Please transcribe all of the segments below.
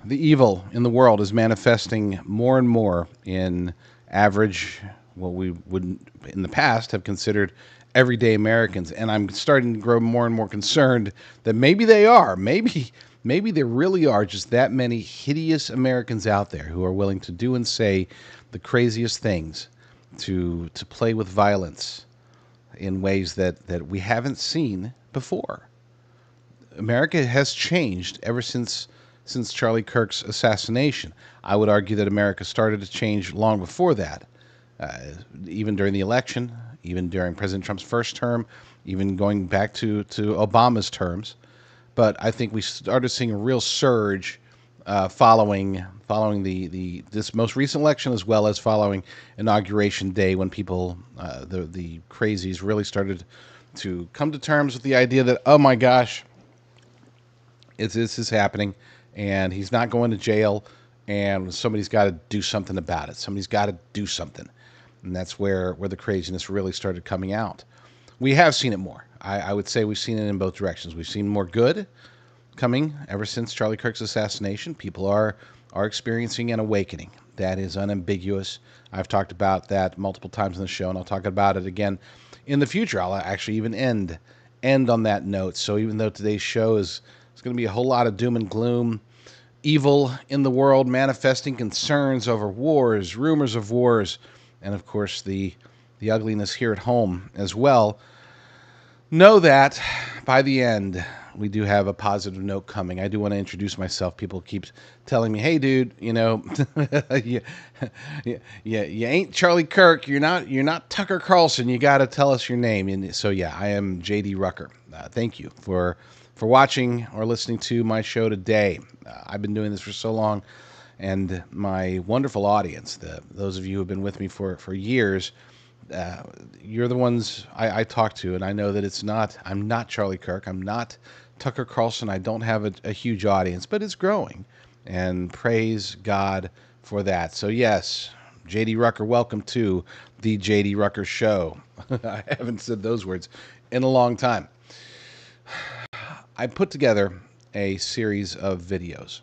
The evil in the world is manifesting more and more in average, what we would in the past have considered everyday Americans. And I'm starting to grow more and more concerned that maybe they are. Maybe there really are just that many hideous Americans out there who are willing to do and say the craziest things, to play with violence in ways that we haven't seen before. America has changed ever since Charlie Kirk's assassination. I would argue that America started to change long before that, uh, even during the election, even during President Trump's first term, even going back to Obama's terms. But I think we started seeing a real surge following the this most recent election, as well as following inauguration day, when people the crazies really started to come to terms with the idea that, oh my gosh, this is happening, and he's not going to jail, and somebody's got to do something about it. Somebody's got to do something, and that's where the craziness really started coming out. We have seen it more. I would say we've seen it in both directions. We've seen more good coming ever since Charlie Kirk's assassination. People are experiencing an awakening that is unambiguous. I've talked about that multiple times in the show, and I'll talk about it again in the future. I'll actually even end on that note. So even though today's show is it's going to be a whole lot of doom and gloom, evil in the world manifesting, concerns over wars, rumors of wars, and of course the ugliness here at home as well, know that by the end, we do have a positive note coming. I do want to introduce myself. People keep telling me, "Hey, dude, you, you ain't Charlie Kirk. You're not Tucker Carlson. You got to tell us your name." And so, yeah, I am JD Rucker. Thank you for watching or listening to my show today. I've been doing this for so long, and my wonderful audience, those of you who have been with me for years, you're the ones I talk to, and I know that I'm not Charlie Kirk. I'm not Tucker Carlson. I don't have a huge audience, but it's growing, and praise God for that. So yes, JD Rucker, welcome to the JD Rucker Show. I haven't said those words in a long time. I put together a series of videos,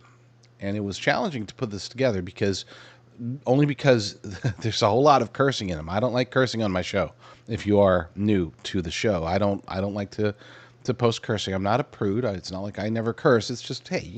and it was challenging to put this together because there's a whole lot of cursing in them. I don't like cursing on my show. If you are new to the show, I don't like to post cursing. I'm not a prude. It's not like I never curse. It's just, hey,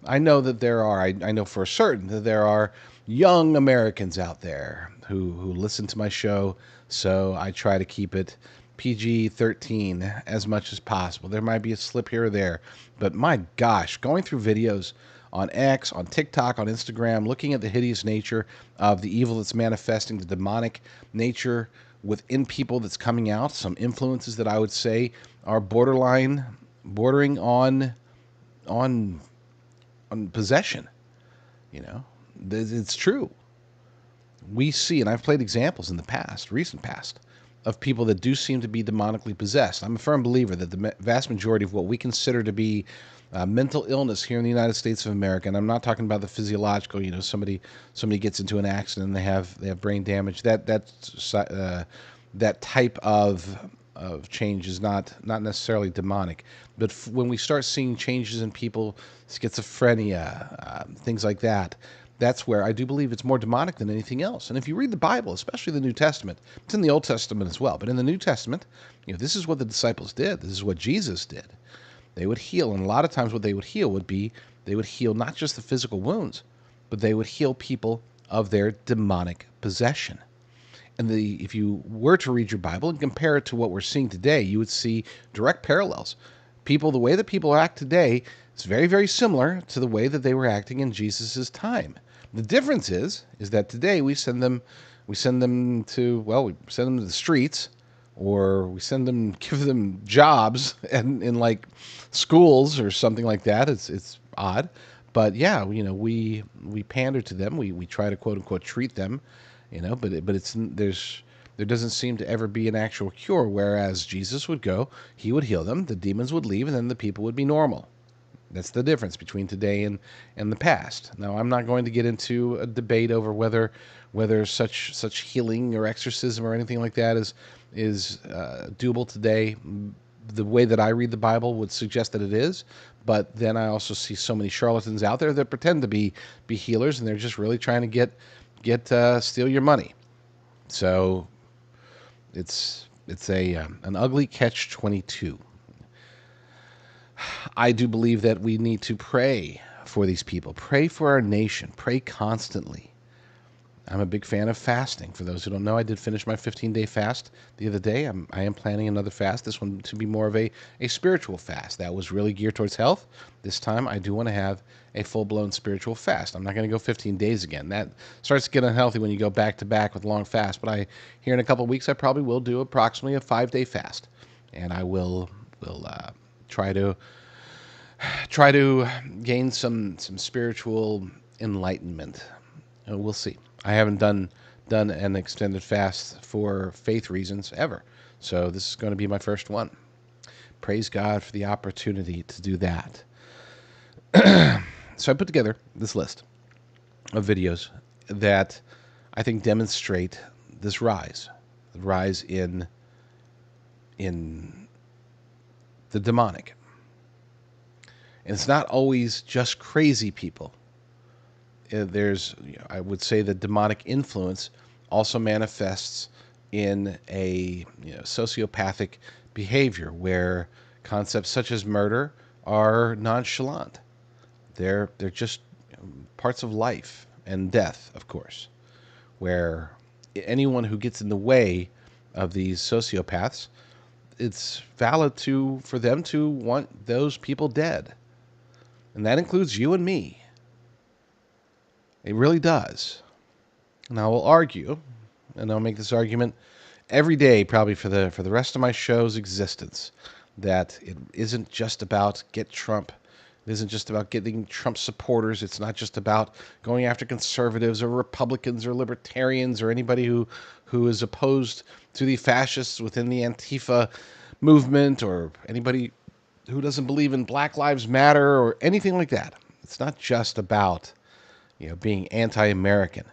I know that I know for certain that there are young Americans out there who listen to my show, so I try to keep it PG-13 as much as possible. There might be a slip here or there, but my gosh, going through videos on X, on TikTok, on Instagram, looking at the hideous nature of the evil that's manifesting, the demonic nature within people that's coming out, some influences that I would say are bordering on possession. It's true. We see, and I've played examples in the past, recent past, of people that do seem to be demonically possessed. I'm a firm believer that the vast majority of what we consider to be mental illness here in the United States of America, and I'm not talking about the physiological. Somebody gets into an accident and they have brain damage. That type of change is not necessarily demonic. But when we start seeing changes in people, schizophrenia, things like that, that's where I do believe it's more demonic than anything else. And if you read the Bible, especially the New Testament, it's in the Old Testament as well, but in the New Testament, this is what the disciples did. This is what Jesus did. They would heal, and a lot of times what they would heal they would heal not just the physical wounds, but they would heal people of their demonic possession. And if you were to read your Bible and compare it to what we're seeing today, you would see direct parallels. The way that people act today is very, very similar to the way that they were acting in Jesus' time. The difference is that today we send them to the streets, or we give them jobs and in like schools or something like that. It's odd, but yeah, we pander to them. We try to quote unquote treat them, there doesn't seem to ever be an actual cure. Whereas Jesus would go, he would heal them, the demons would leave, and then the people would be normal. That's the difference between today and the past. Now, I'm not going to get into a debate over whether such healing or exorcism or anything like that is doable today. the way that I read the Bible would suggest that it is. But then I also see so many charlatans out there that pretend to be healers, and they're just really trying to get steal your money. So it's a an ugly catch-22. I do believe that we need to pray for these people, pray for our nation, pray constantly. I'm a big fan of fasting. For those who don't know, I did finish my 15-day fast the other day. I am planning another fast, this one to be more of a spiritual fast. That was really geared towards health. This time, I do want to have a full-blown spiritual fast. I'm not going to go 15 days again. That starts to get unhealthy when you go back-to-back with long fasts. But here in a couple of weeks, I probably will do approximately a 5-day fast. And I will try to gain some spiritual enlightenment. We'll see. I haven't done an extended fast for faith reasons ever, so this is going to be my first one. Praise God for the opportunity to do that. So I put together this list of videos that I think demonstrate this rise, the rise in the demonic. And it's not always just crazy people. There's, I would say, the demonic influence also manifests in a sociopathic behavior where concepts such as murder are nonchalant. They're just parts of life and death, of course, where anyone who gets in the way of these sociopaths, it's valid for them to want those people dead. And that includes you and me. It really does. And I will argue, and I'll make this argument every day probably for the rest of my show's existence, that it isn't just about get Trump. It isn't just about getting Trump supporters. It's not just about going after conservatives or Republicans or libertarians or anybody who is opposed to the fascists within the Antifa movement or anybody who doesn't believe in Black Lives Matter or anything like that. It's not just about being anti-American.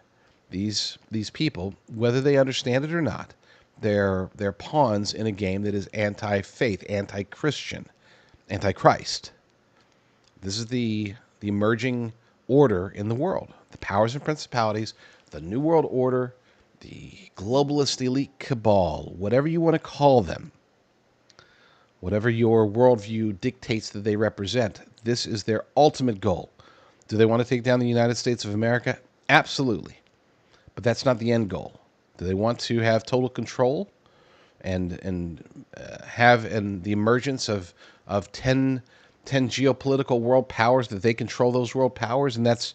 These people, whether they understand it or not, they're pawns in a game that is anti-faith, anti-Christian, anti-Christ. This is the emerging order in the world. The powers and principalities, the New World Order, the globalist elite cabal, whatever you want to call them, whatever your worldview dictates that they represent, this is their ultimate goal. Do they want to take down the United States of America? Absolutely. But that's not the end goal. Do they want to have total control and have the emergence of 10 geopolitical world powers that they control those world powers, and that's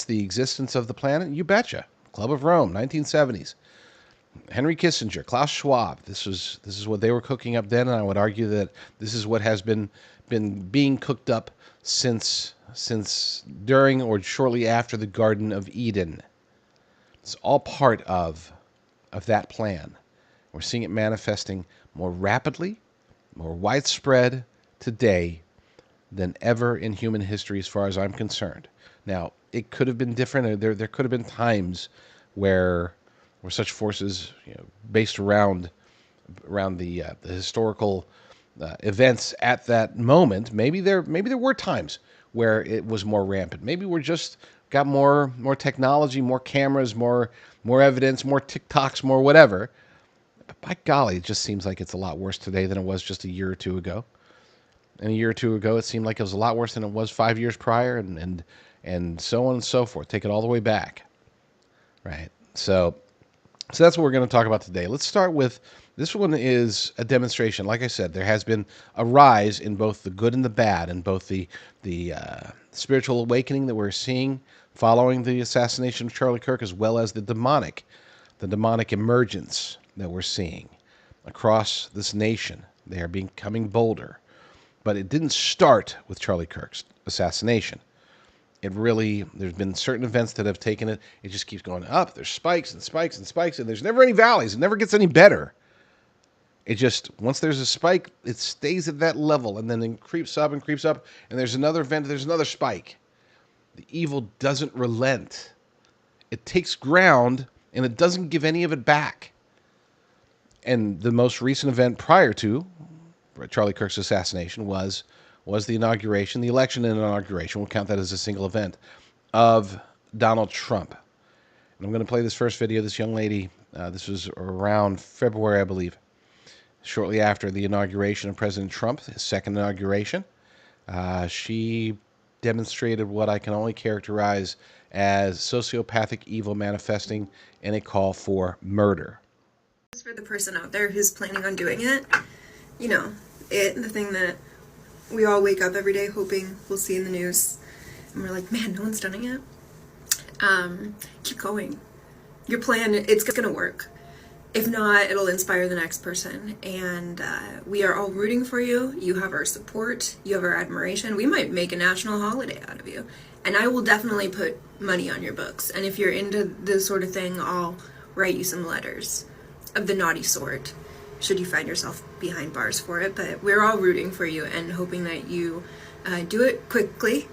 the existence of the planet? You betcha. Club of Rome, 1970s. Henry Kissinger, Klaus Schwab. This is what they were cooking up then, and I would argue that this is what has been being cooked up since during or shortly after the Garden of Eden. It's all part of that plan. We're seeing it manifesting more rapidly, more widespread today than ever in human history as far as I'm concerned. Now, it could have been different. There could have been times where such forces, based around the historical events at that moment, maybe there were times where it was more rampant. Maybe we're just got more technology, more cameras, more evidence, more TikToks, more whatever. But by golly, it just seems like it's a lot worse today than it was just a year or two ago. And a year or two ago, it seemed like it was a lot worse than it was 5 years prior, and so on and so forth. Take it all the way back, right? So that's what we're going to talk about today. Let's start with this one. Is a demonstration. Like I said, there has been a rise in both the good and the bad, and both the spiritual awakening that we're seeing following the assassination of Charlie Kirk, as well as the demonic emergence that we're seeing across this nation. They are becoming bolder. But it didn't start with Charlie Kirk's assassination. There's been certain events that have taken it. It just keeps going up. There's spikes and spikes and spikes, and there's never any valleys. It never gets any better. It just, once there's a spike, it stays at that level, and then it creeps up, and there's another event, there's another spike. The evil doesn't relent. It takes ground, and it doesn't give any of it back. And the most recent event prior to Charlie Kirk's assassination was the inauguration, the election and inauguration. We'll count that as a single event of Donald Trump. And I'm going to play this first video. This young lady, this was around February, I believe, shortly after the inauguration of President Trump, his second inauguration. She demonstrated what I can only characterize as sociopathic evil manifesting in a call for murder. For the person out there who's planning on doing it, you know, the thing that we all wake up every day hoping we'll see in the news, and we're like, man, no one's done it yet. Keep going. Your plan, it's gonna work. If not, it'll inspire the next person, and we are all rooting for you. You have our support, you have our admiration. We might make a national holiday out of you, and I will definitely put money on your books. And if you're into this sort of thing, I'll write you some letters of the naughty sort, should you find yourself behind bars for it. But we're all rooting for you and hoping that you do it quickly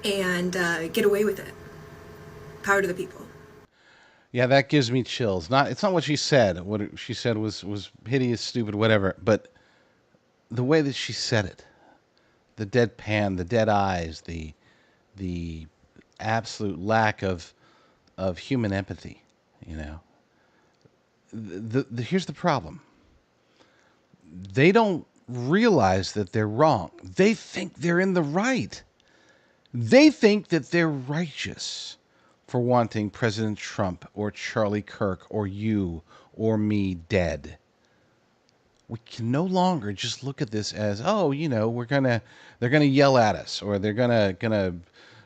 and get away with it. Power to the people. Yeah, that gives me chills. It's not what she said. What she said was hideous, stupid, whatever. But the way that she said it, the deadpan, the dead eyes, the absolute lack of human empathy. You know, here's the problem. They don't realize that they're wrong. They think they're in the right. They think that they're righteous for wanting President Trump or Charlie Kirk or you or me dead. We can no longer just look at this as, oh, you know, they're gonna yell at us, or they're gonna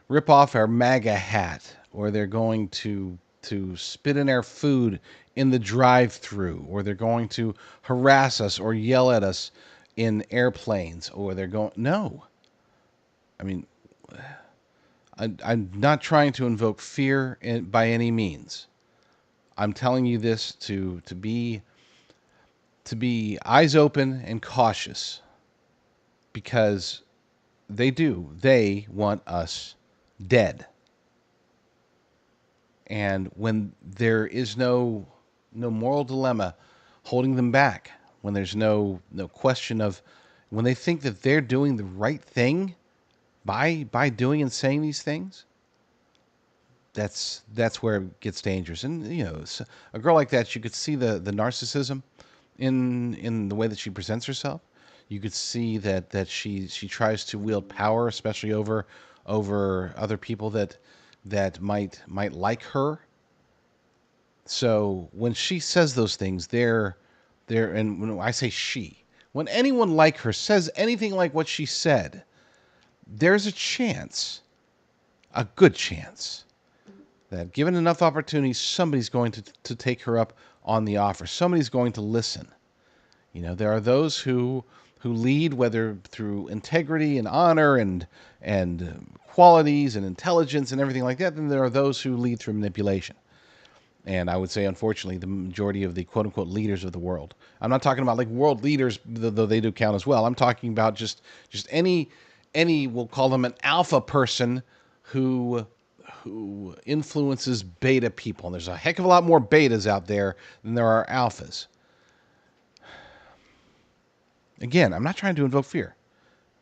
rip off our MAGA hat, or they're going to spit in our food in the drive-through, or they're going to harass us or yell at us in airplanes, or they're going, no. I mean, I'm not trying to invoke fear by any means. I'm telling you this to be eyes open and cautious, because they want us dead. And when there is no moral dilemma holding them back, when there's no question of, when they think that they're doing the right thing by doing and saying these things, that's where it gets dangerous. And you know, a girl like that, you could see the narcissism in the way that she presents herself. You could see that she tries to wield power, especially over other people that might like her. So when she says those things, and when I say she, when anyone like her says anything like what she said, there's a chance, a good chance, that given enough opportunities, somebody's going to take her up on the offer. Somebody's going to listen. You know, there are those who lead, whether through integrity and honor and qualities and intelligence and everything like that. Then there are those who lead through manipulation. And I would say, unfortunately, the majority of the quote-unquote leaders of the world. I'm not talking about like world leaders, though they do count as well. I'm talking about just any, we'll call them an alpha person who influences beta people. And there's a heck of a lot more betas out there than there are alphas. Again, I'm not trying to invoke fear.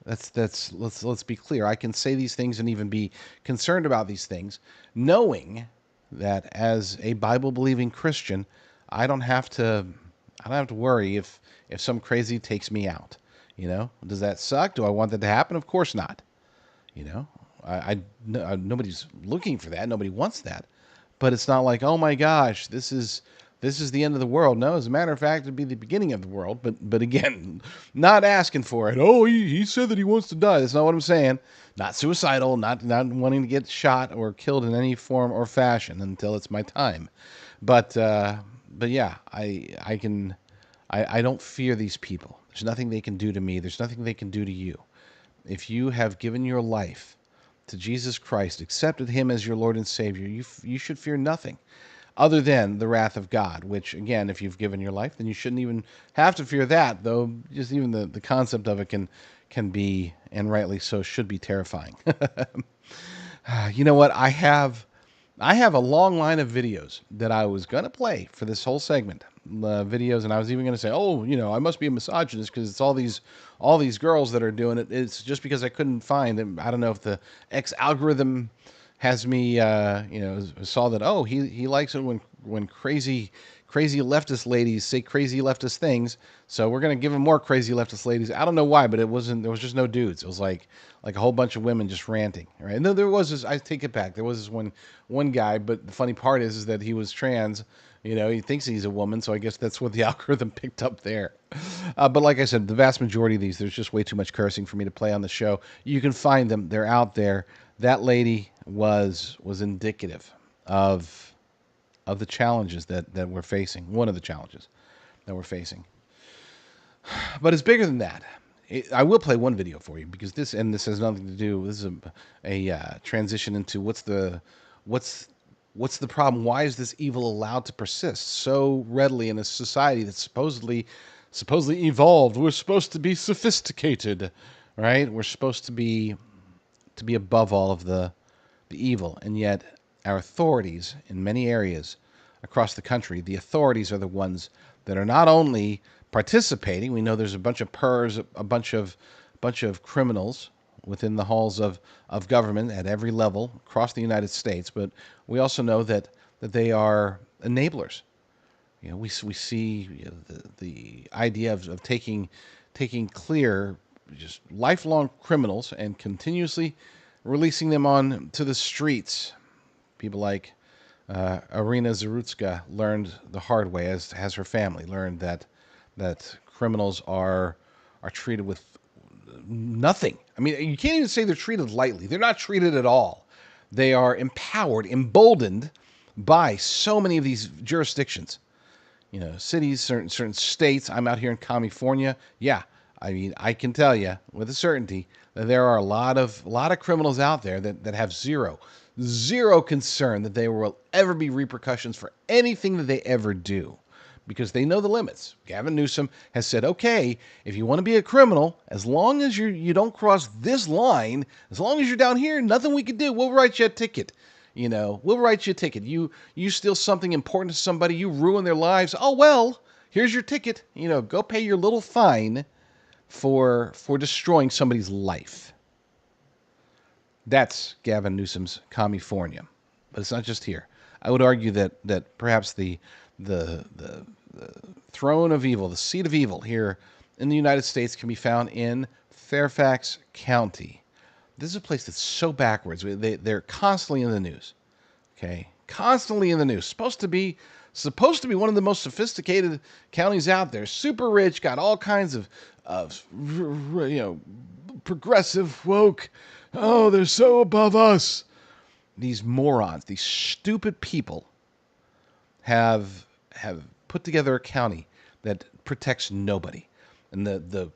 Let's be clear. I can say these things and even be concerned about these things, knowing that as a Bible-believing Christian, I don't have to worry if some crazy takes me out. You know, does that suck? Do I want that to happen? Of course not. You know, nobody's looking for that. Nobody wants that. But it's not like, oh my gosh, this is the end of the world. No, as a matter of fact, it'd be the beginning of the world. But again, not asking for it. Oh, he said that he wants to die. That's not what I'm saying. Not suicidal, not wanting to get shot or killed in any form or fashion until it's my time. But yeah, I don't fear these people. There's nothing they can do to me. There's nothing they can do to you. If you have given your life to Jesus Christ, accepted him as your Lord and Savior, you should fear nothing other than the wrath of God, which, again, if you've given your life, then you shouldn't even have to fear that, though just even the concept of it can be, and rightly so, should be terrifying. You know what? I have I have a long line of videos that I was going to play for this whole segment. Videos, and I was even going to say, "Oh, I must be a misogynist because it's all these girls that are doing it." It's just because I couldn't find them. I don't know if the X algorithm has me, saw that. Oh, he likes it when crazy leftist ladies say crazy leftist things. So we're gonna give him more crazy leftist ladies. I don't know why, but it wasn't. There was just no dudes. It was like a whole bunch of women just ranting. Right? No, there was this. I take it back. There was this one guy. But the funny part is that he was trans. He thinks he's a woman, so I guess that's what the algorithm picked up there. But like I said, the vast majority of these, there's just way too much cursing for me to play on the show. You can find them; they're out there. That lady was indicative of the challenges that we're facing. One of the challenges that we're facing, but it's bigger than that. I will play one video for you because this has nothing to do. This is a transition into what's the problem? Why is this evil allowed to persist so readily in a society that's supposedly evolved? We're supposed to be sophisticated, right? We're supposed to be above all of the evil, and yet our authorities in many areas across the country, the authorities are the ones that are not only participating. We know there's a bunch of PERS, a bunch of criminals within the halls of government at every level across the United States, but we also know that they are enablers. We see the idea of taking clear, just lifelong criminals and continuously releasing them on to the streets. People like Irina Zarutska learned the hard way, as has her family learned that criminals are treated with nothing. I mean, you can't even say they're treated lightly. They're not treated at all. They are empowered, emboldened by so many of these jurisdictions. Cities, certain states. I'm out here in California. Yeah, I mean, I can tell you with a certainty that there are a lot of criminals out there that have zero concern that there will ever be repercussions for anything that they ever do, because they know the limits. Gavin Newsom has said, okay, if you want to be a criminal, as long as you don't cross this line, as long as you're down here, nothing we can do. We'll write you a ticket. We'll write you a ticket. You steal something important to somebody, you ruin their lives. Oh well, here's your ticket. Go pay your little fine for destroying somebody's life. That's Gavin Newsom's California, but it's not just here. I would argue that perhaps the throne of evil, the seat of evil here in the United States, can be found in Fairfax County. This is a place that's so backwards. They're constantly in the news. Okay, constantly in the news. Supposed to be one of the most sophisticated counties out there. Super rich, got all kinds of progressive, woke. Oh, they're so above us. These morons, these stupid people, have put together a county that protects nobody, and the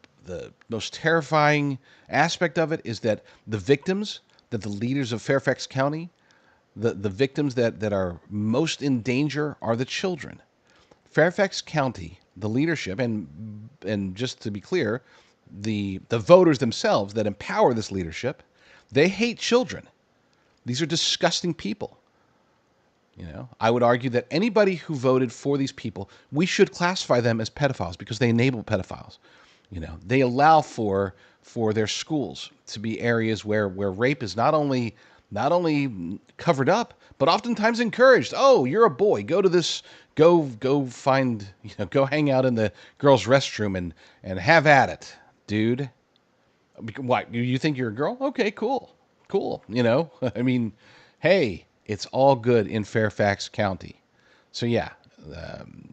most terrifying aspect of it is that the victims, that the leaders of Fairfax County, the victims that are most in danger are the children. Fairfax County, the leadership, and just to be clear, the voters themselves that empower this leadership, they hate children. These are disgusting people. I would argue that anybody who voted for these people, we should classify them as pedophiles because they enable pedophiles. They allow for their schools to be areas where rape is not only covered up, but oftentimes encouraged. Oh, you're a boy. Go to this. Go find. Go hang out in the girls' restroom and have at it, dude. What, you think you're a girl? Okay, cool. I mean, hey, it's all good in Fairfax County. So yeah,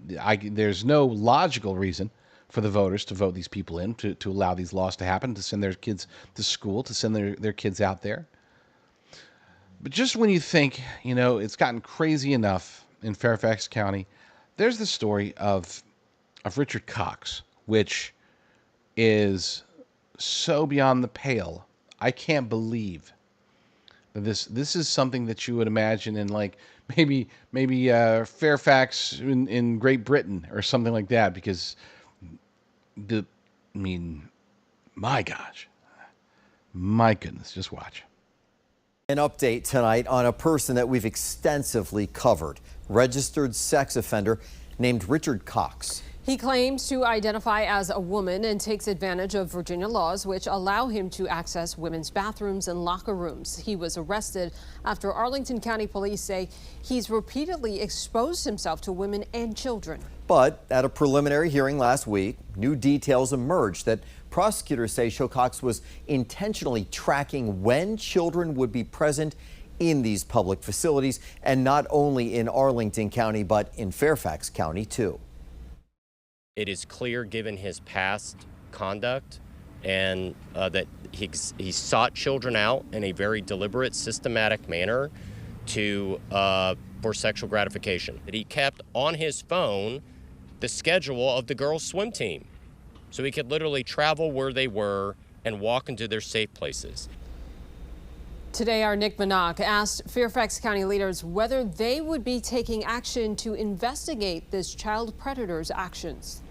there's no logical reason for the voters to vote these people in, to allow these laws to happen, to send their kids to school, to send their kids out there. But just when you think, it's gotten crazy enough in Fairfax County, there's the story of Richard Cox, which is so beyond the pale. I can't believe that this is something that you would imagine in, like, maybe Fairfax in Great Britain or something like that, because my gosh, my goodness, just watch. An update tonight on a person that we've extensively covered, registered sex offender named Richard Cox. He claims to identify as a woman and takes advantage of Virginia laws which allow him to access women's bathrooms and locker rooms. He was arrested after Arlington County police say he's repeatedly exposed himself to women and children. But at a preliminary hearing last week, new details emerged that prosecutors say Cox was intentionally tracking when children would be present in these public facilities, and not only in Arlington County, but in Fairfax County, too. It is clear, given his past conduct, and that he sought children out in a very deliberate, systematic manner for sexual gratification. That he kept on his phone the schedule of the girls' swim team, so he could literally travel where they were and walk into their safe places. Today, our Nick Minock asked Fairfax County leaders whether they would be taking action to investigate this child predator's actions.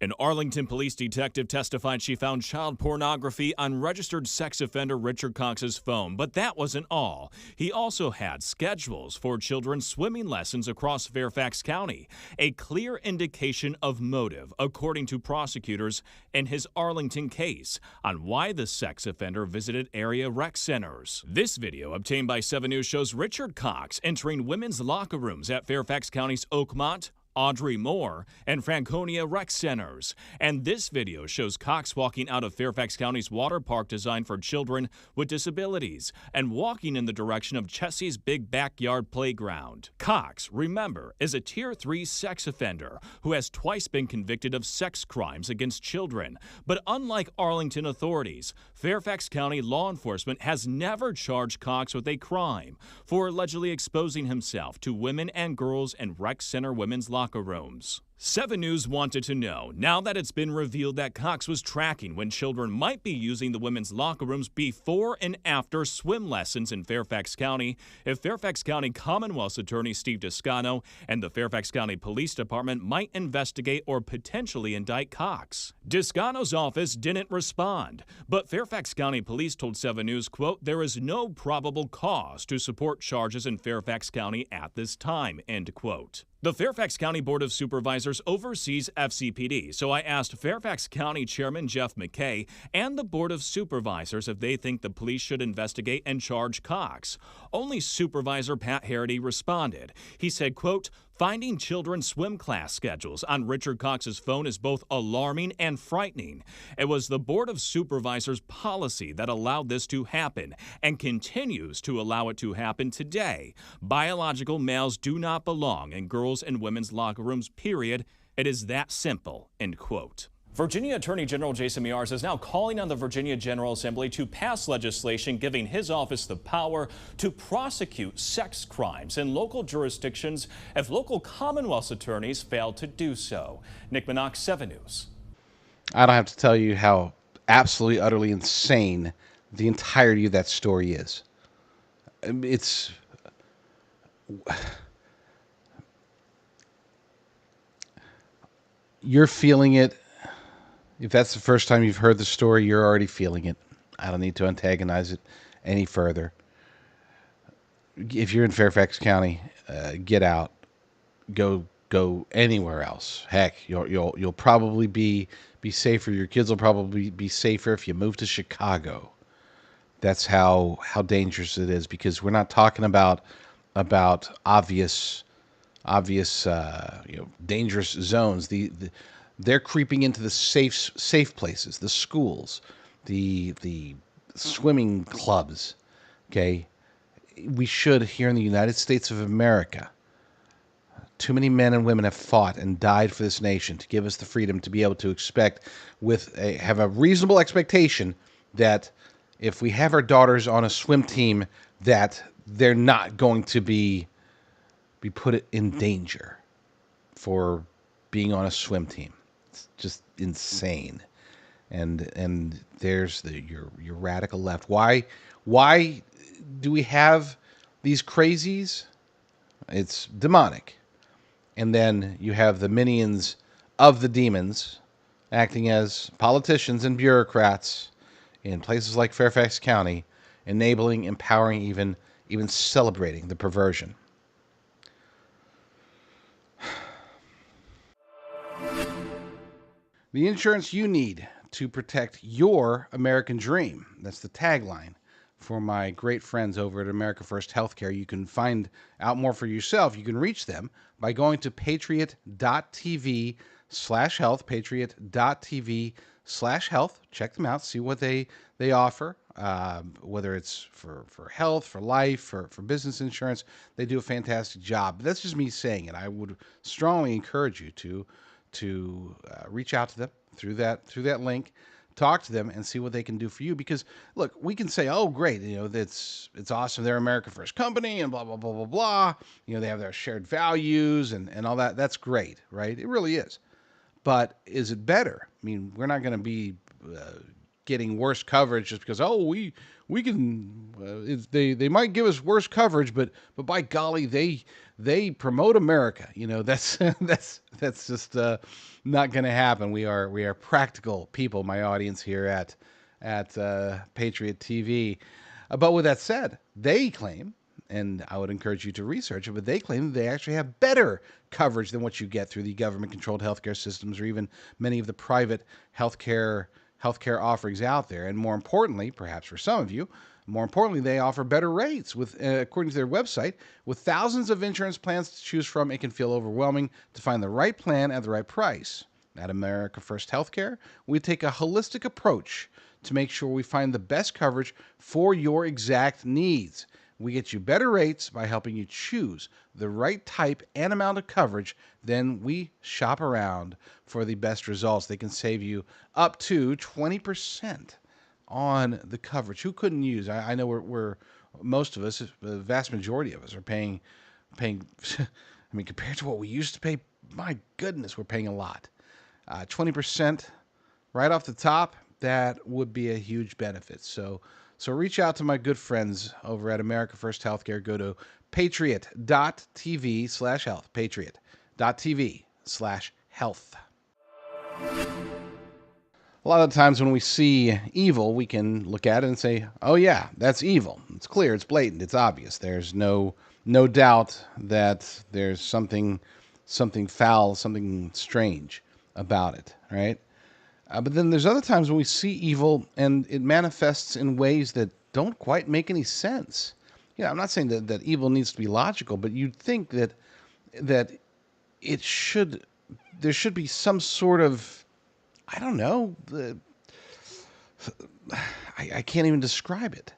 An Arlington police detective testified she found child pornography on registered sex offender Richard Cox's phone. But that wasn't all. He also had schedules for children's swimming lessons across Fairfax County, a clear indication of motive, according to prosecutors in his Arlington case, on why the sex offender visited area rec centers. This video, obtained by 7 News, shows Richard Cox entering women's locker rooms at Fairfax County's Oakmont, Audrey Moore, and Franconia rec centers. And this video shows Cox walking out of Fairfax County's water park designed for children with disabilities and walking in the direction of Chessie's big backyard playground. Cox, remember, is a Tier 3 sex offender who has twice been convicted of sex crimes against children. But unlike Arlington authorities, Fairfax County law enforcement has never charged Cox with a crime for allegedly exposing himself to women and girls in rec center women's locker rooms. 7 News wanted to know, now that it's been revealed that Cox was tracking when children might be using the women's locker rooms before and after swim lessons in Fairfax County, if Fairfax County Commonwealth's Attorney Steve Descano and the Fairfax County Police Department might investigate or potentially indict Cox. Descano's office didn't respond, but Fairfax County Police told 7 News, quote, "There is no probable cause to support charges in Fairfax County at this time," end quote. The Fairfax County Board of Supervisors oversees FCPD, so I asked Fairfax County Chairman Jeff McKay and the Board of Supervisors if they think the police should investigate and charge Cox. Only Supervisor Pat Harity responded. He said, quote, "Finding children's swim class schedules on Richard Cox's phone is both alarming and frightening. It was the Board of Supervisors' policy that allowed this to happen and continues to allow it to happen today. Biological males do not belong in girls' and women's locker rooms, period. It is that simple," end quote. Virginia Attorney General Jason Miyares is now calling on the Virginia General Assembly to pass legislation giving his office the power to prosecute sex crimes in local jurisdictions if local Commonwealth's attorneys fail to do so. Nick Minock, 7 News. I don't have to tell you how absolutely, utterly insane the entirety of that story is. It's... You're feeling it. If that's the first time you've heard the story, you're already feeling it. I don't need to antagonize it any further. If you're in Fairfax County, get out. Go anywhere else. Heck, you'll probably be safer. Your kids will probably be safer if you move to Chicago. That's how dangerous it is, because we're not talking about obvious dangerous zones. They're creeping into the safe places, the schools, the swimming clubs. Okay, we should, here in the United States of America, too many men and women have fought and died for this nation to give us the freedom to be able to have a reasonable expectation that if we have our daughters on a swim team, that they're not going to be put in danger for being on a swim team. It's just insane. And there's your radical left. Why do we have these crazies? It's demonic. And then you have the minions of the demons acting as politicians and bureaucrats in places like Fairfax County, enabling, empowering, even celebrating the perversion. The insurance you need to protect your American dream. That's the tagline for my great friends over at America First Healthcare. You can find out more for yourself. You can reach them by going to patriot.tv/health, patriot.tv/health. Check them out, see what they offer, whether it's for health, for life, for business insurance. They do a fantastic job. But that's just me saying it. I would strongly encourage you to reach out to them through that link, talk to them, and see what they can do for you. Because look, we can say, oh great, it's awesome, they're America First company and blah blah blah blah blah, they have their shared values and all that. That's great, right? It really is. But is it better? I mean, we're not going to be getting worse coverage just because we can. They might give us worse coverage, but by golly, they promote America. That's that's just not going to happen. We are practical people. My audience here at Patriot TV. But with that said, they claim, and I would encourage you to research it, but they claim that they actually have better coverage than what you get through the government-controlled healthcare systems or even many of the private healthcare offerings out there. And more importantly, perhaps for some of you, they offer better rates. With according to their website, with thousands of insurance plans to choose from, it can feel overwhelming to find the right plan at the right price. At America First Healthcare, we take a holistic approach to make sure we find the best coverage for your exact needs. We get you better rates by helping you choose the right type and amount of coverage. Then we shop around for the best results. They can save you up to 20% on the coverage. Who couldn't use? I know we're most of us, the vast majority of us, are paying. I mean, compared to what we used to pay, my goodness, we're paying a lot. 20% right off the top. That would be a huge benefit. So reach out to my good friends over at America First Healthcare. Go to patriot.tv/health. Patriot.tv/health. A lot of times when we see evil, we can look at it and say, oh yeah, that's evil. It's clear, it's blatant, it's obvious. There's no doubt that there's something foul, something strange about it, right? But then there's other times when we see evil and it manifests in ways that don't quite make any sense. I'm not saying that evil needs to be logical, but you'd think that there should be some sort of, I don't know, I can't even describe it.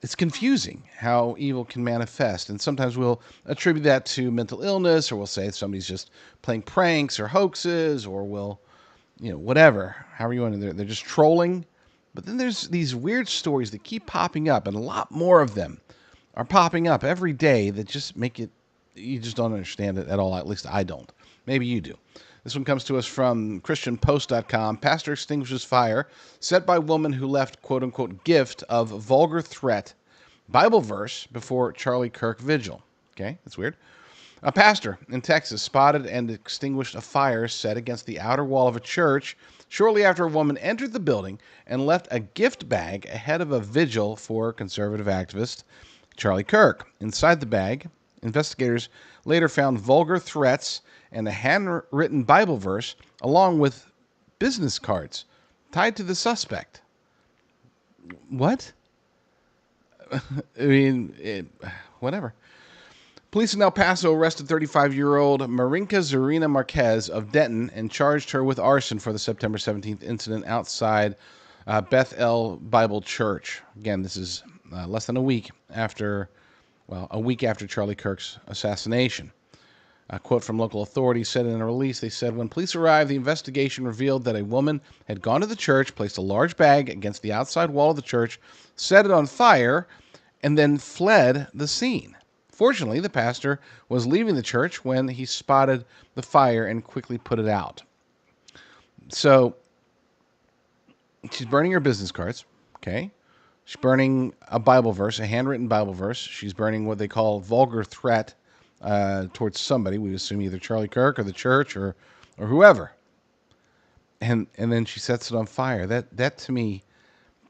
It's confusing how evil can manifest, and sometimes we'll attribute that to mental illness, or we'll say somebody's just playing pranks or hoaxes, or we'll whatever, however you want to, they're just trolling. But then there's these weird stories that keep popping up, and a lot more of them are popping up every day that just make it, you just don't understand it at all. At least I don't. Maybe you do. This one comes to us from ChristianPost.com. Pastor extinguishes fire set by woman who left quote-unquote gift of vulgar threat Bible verse before Charlie Kirk vigil. Okay, that's weird. A pastor in Texas spotted and extinguished a fire set against the outer wall of a church shortly after a woman entered the building and left a gift bag ahead of a vigil for conservative activist Charlie Kirk. Inside the bag, investigators later found vulgar threats and a handwritten Bible verse along with business cards tied to the suspect. What? I mean, whatever. Police in El Paso arrested 35-year-old Marinka Zarina Marquez of Denton and charged her with arson for the September 17th incident outside Beth El Bible Church. Again, this is less than a week after Charlie Kirk's assassination. A quote from local authorities said in a release, they said, when police arrived, the investigation revealed that a woman had gone to the church, placed a large bag against the outside wall of the church, set it on fire, and then fled the scene. Fortunately, the pastor was leaving the church when he spotted the fire and quickly put it out. So, she's burning her business cards, okay? She's burning a Bible verse, a handwritten Bible verse. She's burning what they call vulgar threat towards somebody. We assume either Charlie Kirk or the church or whoever. And then she sets it on fire. That to me,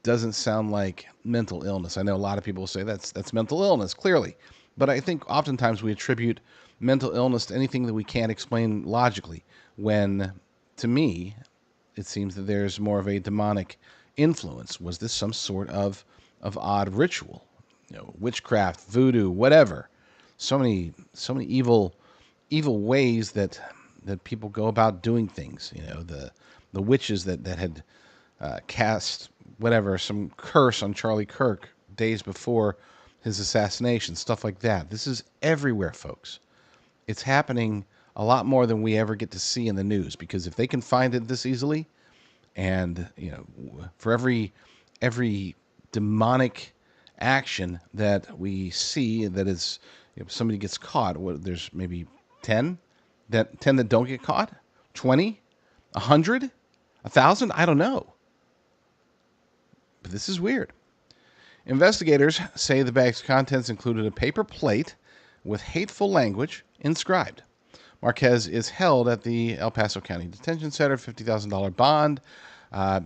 doesn't sound like mental illness. I know a lot of people say that's mental illness, clearly. But I think oftentimes we attribute mental illness to anything that we can't explain logically, when to me it seems that there's more of a demonic influence. Was this some sort of odd ritual? Witchcraft, voodoo, whatever. So many evil ways that people go about doing things. The witches that had cast whatever, some curse on Charlie Kirk days before his assassination, stuff like that. This is everywhere, folks. It's happening a lot more than we ever get to see in the news, because if they can find it this easily, and for every demonic action that we see that is, somebody gets caught, there's maybe 10 that don't get caught, 20, 100, 1,000, I don't know. But this is weird. Investigators say the bag's contents included a paper plate with hateful language inscribed. Marquez is held at the El Paso County Detention Center, $50,000 bond,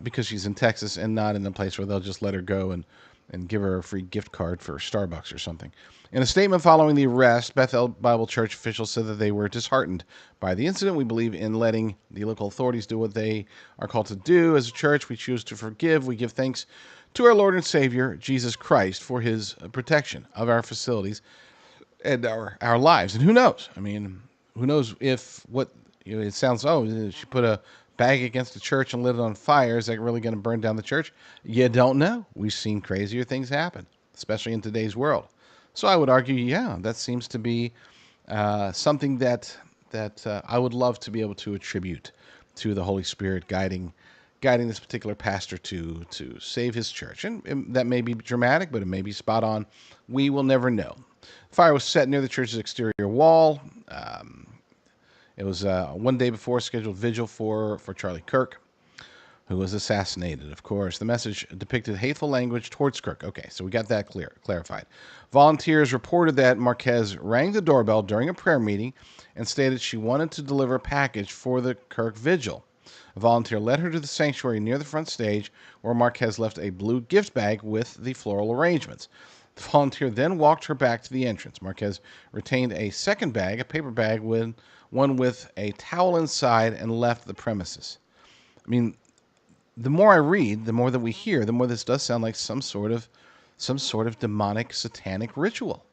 because she's in Texas and not in a place where they'll just let her go and give her a free gift card for Starbucks or something. In a statement following the arrest, Bethel Bible Church officials said that they were disheartened by the incident. We believe in letting the local authorities do what they are called to do. As a church, we choose to forgive. We give thanks to our Lord and Savior, Jesus Christ, for his protection of our facilities and our lives. And who knows? I mean, who knows if it sounds, she put a bag against the church and lit it on fire. Is that really going to burn down the church? You don't know. We've seen crazier things happen, especially in today's world. So I would argue, that seems to be something that I would love to be able to attribute to the Holy Spirit guiding this particular pastor to save his church. And that may be dramatic, but it may be spot on. We will never know. Fire was set near the church's exterior wall. It was one day before a scheduled vigil for Charlie Kirk, who was assassinated, of course. The message depicted hateful language towards Kirk. Okay, so we got that clarified. Volunteers reported that Marquez rang the doorbell during a prayer meeting and stated she wanted to deliver a package for the Kirk vigil. A volunteer led her to the sanctuary near the front stage, where Marquez left a blue gift bag with the floral arrangements. The volunteer then walked her back to the entrance. Marquez retained a second bag, a paper bag with one with a towel inside, and left the premises. I mean, the more I read, the more that we hear, the more this does sound like some sort of demonic, satanic ritual.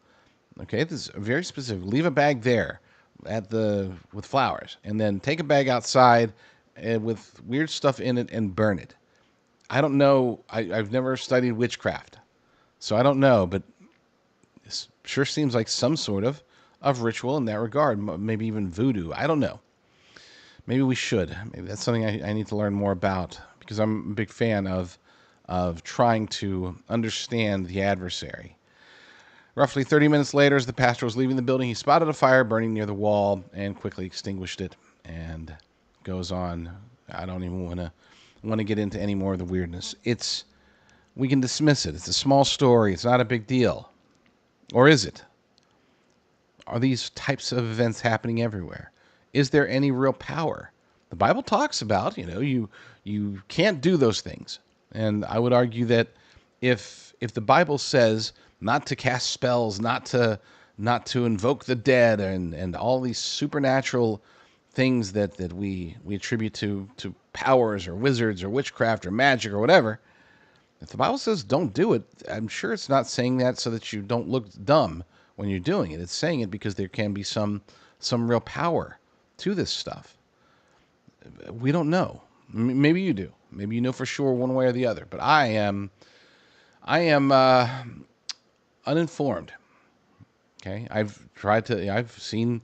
Okay, this is very specific. Leave a bag there with flowers, and then take a bag outside with weird stuff in it and burn it. I don't know. I've never studied witchcraft, so I don't know, but it sure seems like some sort of ritual in that regard. Maybe even voodoo. I don't know. Maybe we should. Maybe that's something I need to learn more about, because I'm a big fan of trying to understand the adversary. Roughly 30 minutes later, as the pastor was leaving the building, he spotted a fire burning near the wall and quickly extinguished it, and goes on. I don't even want to get into any more of the weirdness. We can dismiss it. It's a small story. It's not a big deal. Or is it? Are these types of events happening everywhere? Is there any real power? The Bible talks about, you can't do those things. And I would argue that if the Bible says not to cast spells, not to invoke the dead, and all these supernatural things that we attribute to powers or wizards or witchcraft or magic or whatever, if the Bible says don't do it, I'm sure it's not saying that so that you don't look dumb when you're doing it. It's saying it because there can be some real power to this stuff. We don't know. Maybe you do. Maybe you know for sure one way or the other. But I am uninformed. Okay, I've seen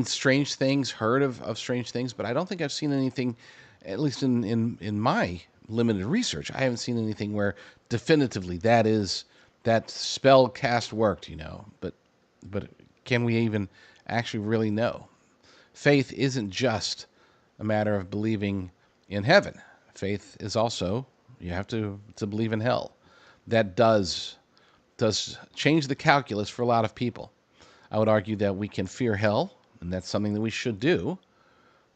strange things, heard of strange things, but I don't think I've seen anything, at least in my limited research, I haven't seen anything where definitively that spell cast worked, But can we even actually really know? Faith isn't just a matter of believing in heaven. Faith is also, you have to believe in hell. That does change the calculus for a lot of people. I would argue that we can fear hell, and that's something that we should do.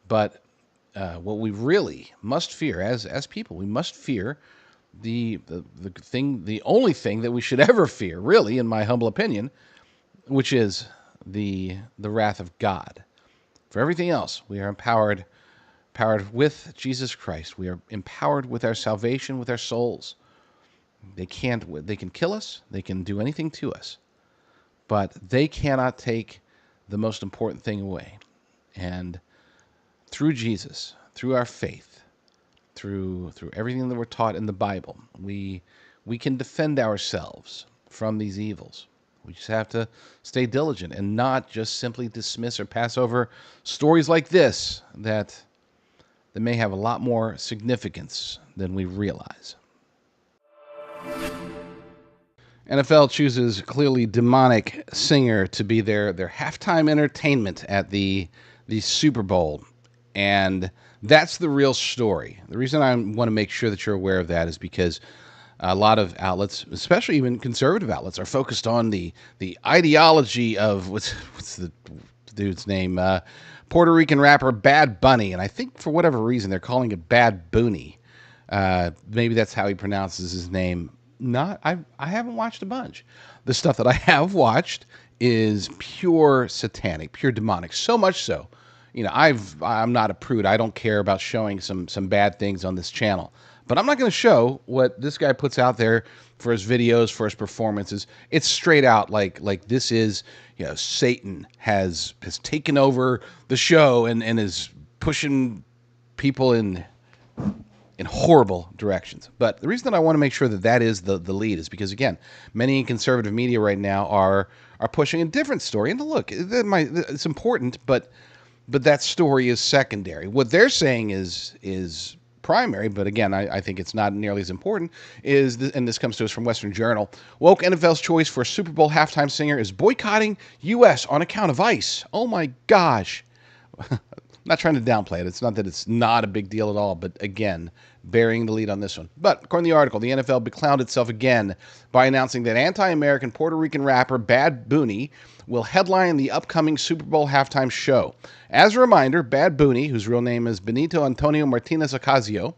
But what we really must fear as people, we must fear the only thing that we should ever fear, really, in my humble opinion, which is the wrath of God. For everything else, we are empowered with Jesus Christ. We are empowered with our salvation, with our souls. They can kill us, they can do anything to us, but they cannot take the most important thing away. And through Jesus, through our faith, through everything that we're taught in the Bible, we can defend ourselves from these evils. We just have to stay diligent and not just simply dismiss or pass over stories like this that may have a lot more significance than we realize. NFL chooses clearly demonic singer to be their halftime entertainment at the Super Bowl. And that's the real story. The reason I want to make sure that you're aware of that is because a lot of outlets, especially even conservative outlets, are focused on the ideology of what's the dude's name? Puerto Rican rapper Bad Bunny. And I think for whatever reason they're calling it Bad Booney. Maybe that's how he pronounces his name. I haven't watched a bunch. The stuff that I have watched is pure satanic, pure demonic. So much so, I'm not a prude. I don't care about showing some bad things on this channel. But I'm not going to show what this guy puts out there for his videos, for his performances. It's straight out like this is, Satan has taken over the show and is pushing people in horrible directions. But the reason that I want to make sure that is the lead is because, again, many in conservative media right now are pushing a different story. And look, it's important, but that story is secondary. What they're saying is primary, but again, I think it's not nearly as important, and this comes to us from Western Journal. Woke NFL's choice for Super Bowl halftime singer is boycotting U.S. on account of ICE. Oh my gosh. I'm not trying to downplay it. It's not that it's not a big deal at all, but again, bearing the lead on this one. But according to the article, the NFL beclowned itself again by announcing that anti-American Puerto Rican rapper Bad Bunny will headline the upcoming Super Bowl halftime show. As a reminder, Bad Bunny, whose real name is Benito Antonio Martinez Ocasio,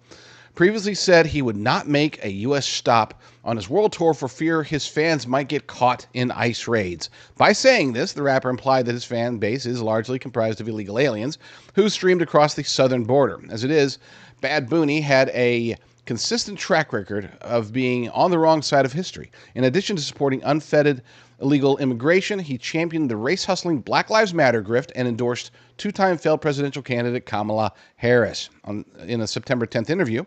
previously said he would not make a U.S. stop on his world tour for fear his fans might get caught in ICE raids. By saying this, the rapper implied that his fan base is largely comprised of illegal aliens who streamed across the southern border. As it is, Bad Bunny had a consistent track record of being on the wrong side of history. In addition to supporting unfettered illegal immigration, he championed the race-hustling Black Lives Matter grift and endorsed two-time failed presidential candidate Kamala Harris. In a September 10th interview,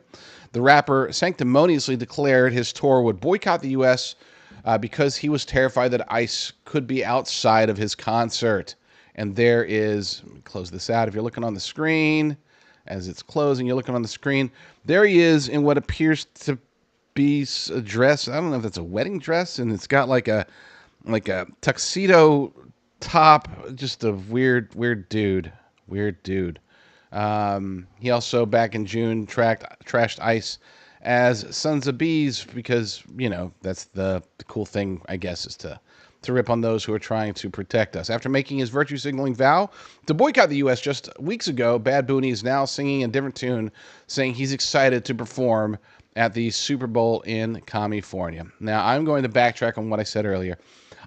the rapper sanctimoniously declared his tour would boycott the U.S. Because he was terrified that ICE could be outside of his concert. And there is, let me close this out. If you're looking on the screen, as it's closing, you're looking on the screen. There he is in what appears to be a dress. I don't know if that's a wedding dress, and it's got like a tuxedo top. Just a weird dude. Weird dude. He also, back in June, trashed ICE as sons of bees because, that's the cool thing, I guess, is to rip on those who are trying to protect us. After making his virtue signaling vow to boycott the U.S. just weeks ago, Bad Bunny is now singing a different tune, saying he's excited to perform at the Super Bowl in California. Now, I'm going to backtrack on what I said earlier.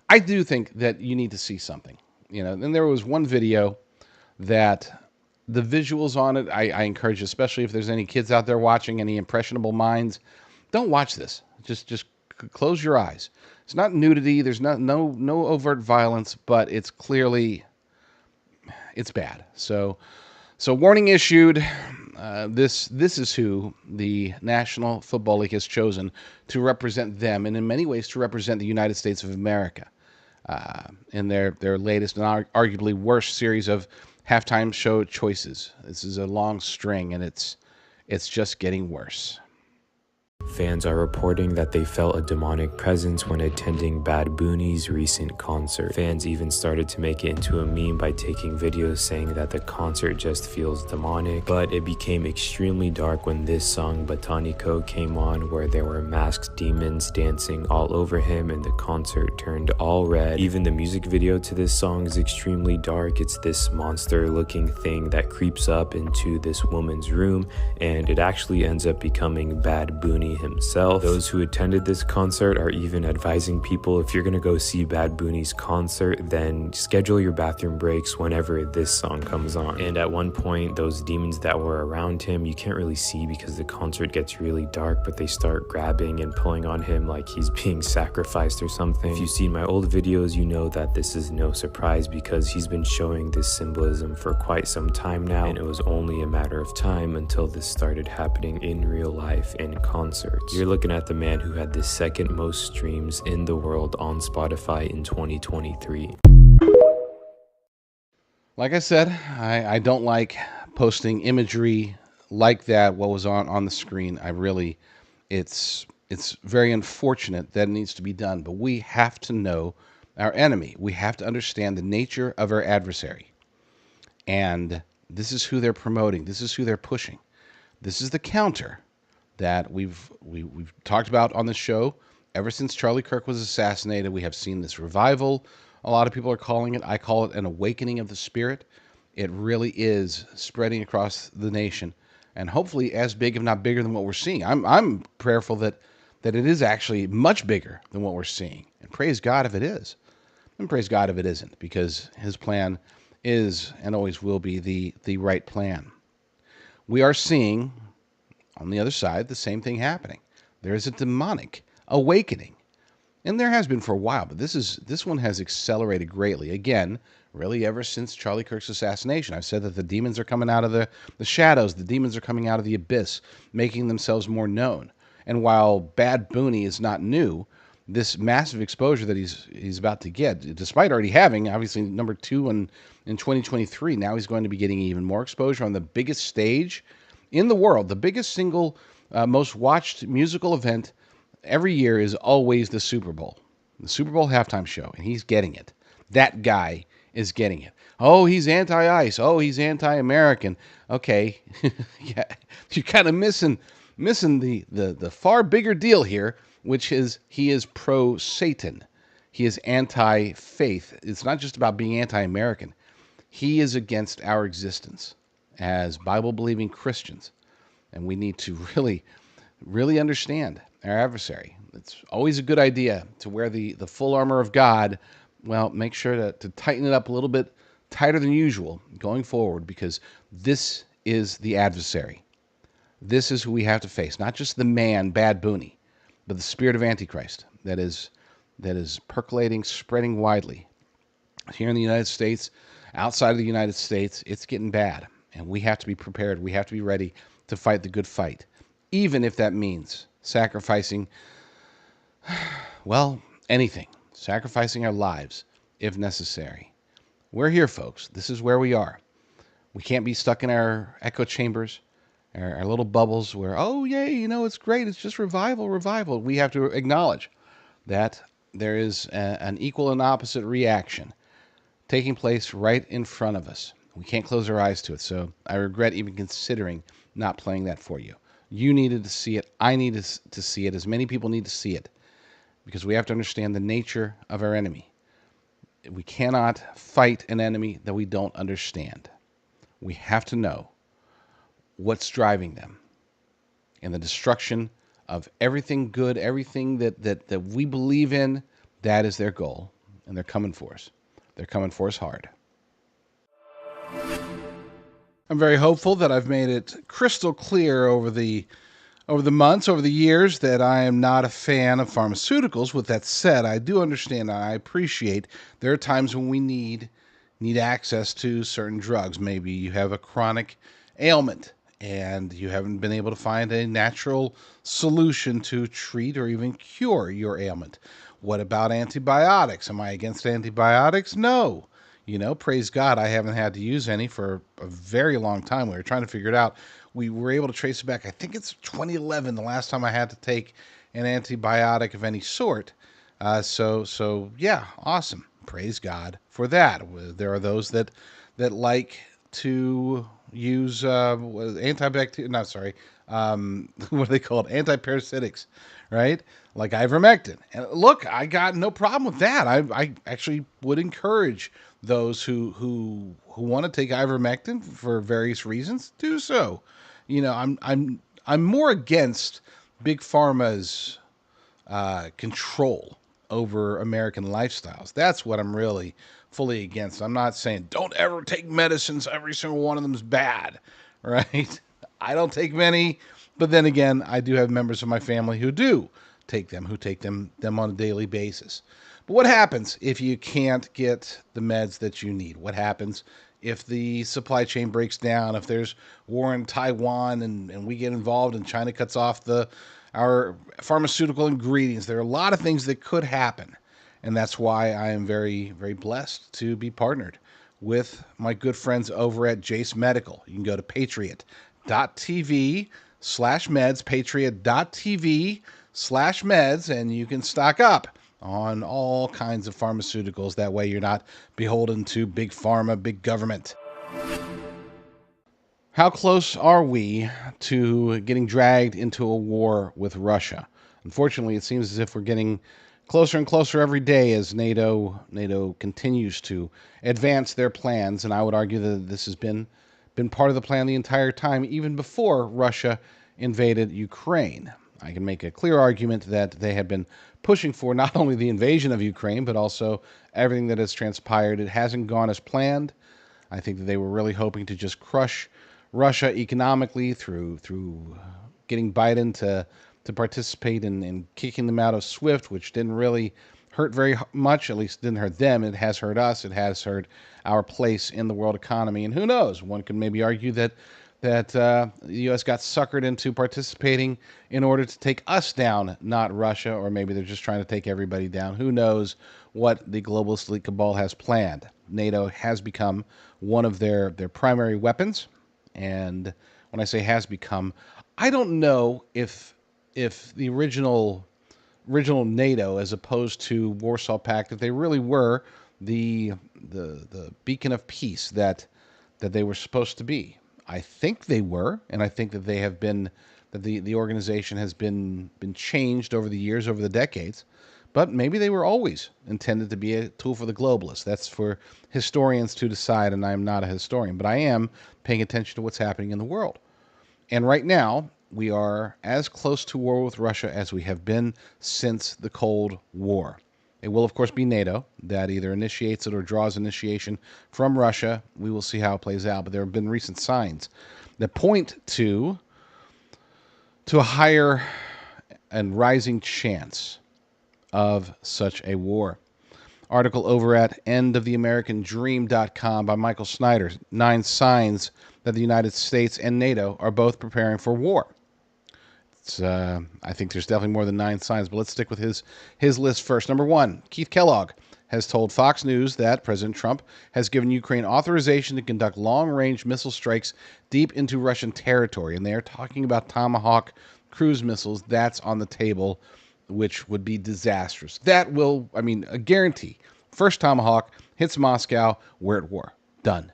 I do think that you need to see something. And there was one video that the visuals on it, I encourage, especially if there's any kids out there watching, any impressionable minds, don't watch this. Just close your eyes. It's not nudity. There's no overt violence, but it's clearly, it's bad. So warning issued. This is who the National Football League has chosen to represent them, and in many ways to represent the United States of America in their latest and arguably worst series of halftime show choices. This is a long string, and it's just getting worse. Fans are reporting that they felt a demonic presence when attending Bad Bunny's recent concert. Fans even started to make it into a meme by taking videos saying that the concert just feels demonic. But it became extremely dark when this song Botanico came on, where there were masked demons dancing all over him and the concert turned all red. Even the music video to this song is extremely dark. It's this monster looking thing that creeps up into this woman's room, and it actually ends up becoming Bad Bunny himself. Those who attended this concert are even advising people, if you're gonna go see Bad Bunny's concert, then schedule your bathroom breaks whenever this song comes on. And at one point, those demons that were around him, you can't really see because the concert gets really dark, but they start grabbing and pulling on him like he's being sacrificed or something. If you've seen my old videos, you know that this is no surprise because he's been showing this symbolism for quite some time now, and it was only a matter of time until this started happening in real life in concerts. You're looking at the man who had the second most streams in the world on Spotify in 2023. Like I said, I don't like posting imagery like that, what was on the screen. It's very unfortunate that it needs to be done, but we have to know our enemy. We have to understand the nature of our adversary. And this is who they're promoting. This is who they're pushing. This is the counter that we've talked about on the show ever since Charlie Kirk was assassinated. We have seen this revival. A lot of people are calling it. I call it an awakening of the spirit. It really is spreading across the nation, and hopefully as big, if not bigger, than what we're seeing. I'm prayerful that it is actually much bigger than what we're seeing, and praise God if it is, and praise God if it isn't, because His plan is and always will be the right plan. We are seeing on the other side the same thing happening. There is a demonic awakening. And there has been for a while, but this one has accelerated greatly. Again, really ever since Charlie Kirk's assassination. I've said that the demons are coming out of the shadows. The demons are coming out of the abyss, making themselves more known. And while Bad Bunny is not new, this massive exposure that he's about to get, despite already having, obviously, number 2 in 2023, now he's going to be getting even more exposure on the biggest stage in the world. The biggest single, most watched musical event every year is always the Super Bowl halftime show, and he's getting it. That guy is getting it. Oh, he's anti-ICE. Oh, he's anti-American. Okay, yeah, you're kind of missing the far bigger deal here, which is he is pro-Satan. He is anti-faith. It's not just about being anti-American. He is against our existence as Bible-believing Christians, and we need to really understand our adversary. It's always a good idea to wear the full armor of God. Well, make sure to tighten it up a little bit tighter than usual going forward, because this is the adversary. This is who we have to face, not just the man, Bad Bunny, but the spirit of Antichrist that is percolating, spreading widely. Here in the United States, outside of the United States, it's getting bad, and we have to be prepared. We have to be ready to fight the good fight, even if that means sacrificing, well, anything. Sacrificing our lives if necessary. We're here, folks. This is where we are. We can't be stuck in our echo chambers, our little bubbles where, oh, yay, it's great. It's just revival. We have to acknowledge that there is an equal and opposite reaction taking place right in front of us. We can't close our eyes to it. So I regret even considering not playing that for you. You needed to see it. I needed to see it. As many people need to see it, because we have to understand the nature of our enemy. We cannot fight an enemy that we don't understand. We have to know what's driving them, and the destruction of everything good, everything that we believe in. That is their goal, and they're coming for us. They're coming for us hard. I'm very hopeful that I've made it crystal clear over the months, over the years, that I am not a fan of pharmaceuticals. With that said, I do understand, I appreciate there are times when we need access to certain drugs. Maybe you have a chronic ailment and you haven't been able to find a natural solution to treat or even cure your ailment. What about antibiotics? Am I against antibiotics? No. Praise God, I haven't had to use any for a very long time. We were trying to figure it out. We were able to trace it back. I think it's 2011, the last time I had to take an antibiotic of any sort. So yeah, awesome. Praise God for that. There are those that like to use antibacterial. No, sorry. What are they called? Antiparasitics, right? Like ivermectin. And look, I got no problem with that. I actually would encourage those who want to take ivermectin for various reasons, do so. I'm more against Big Pharma's control over American lifestyles. That's what I'm really fully against. I'm not saying don't ever take medicines. Every single one of them is bad, right? I don't take many, but then again, I do have members of my family who do take them, who take them on a daily basis. But what happens if you can't get the meds that you need? What happens if the supply chain breaks down, if there's war in Taiwan and we get involved and China cuts off our pharmaceutical ingredients? There are a lot of things that could happen. And that's why I am very, very blessed to be partnered with my good friends over at Jace Medical. You can go to patriot.tv/meds, patriot.tv/meds, and you can stock up on all kinds of pharmaceuticals. That way you're not beholden to big pharma, big government. How close are we to getting dragged into a war with Russia? Unfortunately, it seems as if we're getting closer and closer every day as NATO continues to advance their plans, and I would argue that this has been part of the plan the entire time, even before Russia invaded Ukraine. I can make a clear argument that they have been pushing for not only the invasion of Ukraine, but also everything that has transpired. It hasn't gone as planned. I think that they were really hoping to just crush Russia economically through getting Biden to participate in kicking them out of SWIFT, which didn't really hurt very much. At least didn't hurt them. It has hurt us. It has hurt our place in the world economy. And who knows? One could maybe argue that the U.S. got suckered into participating in order to take us down, not Russia, or maybe they're just trying to take everybody down. Who knows what the globalist elite cabal has planned? NATO has become one of their primary weapons. And when I say has become, I don't know if the original NATO, as opposed to Warsaw Pact, if they really were the beacon of peace that they were supposed to be. I think they were, and I think that they have been, that the organization has been changed over the years, over the decades. But maybe they were always intended to be a tool for the globalists. That's for historians to decide, and I'm not a historian, but I am paying attention to what's happening in the world. And right now, we are as close to war with Russia as we have been since the Cold War. It will, of course, be NATO that either initiates it or draws initiation from Russia. We will see how it plays out, but there have been recent signs that point to a higher and rising chance of such a war. Article over at endoftheamericandream.com by Michael Snyder. 9 signs that the United States and NATO are both preparing for war. I think there's definitely more than 9 signs, but let's stick with his list first. Number 1, Keith Kellogg has told Fox News that President Trump has given Ukraine authorization to conduct long-range missile strikes deep into Russian territory, and they are talking about Tomahawk cruise missiles. That's on the table, which would be disastrous. That will, a guarantee. First Tomahawk hits Moscow, we're at war. Done.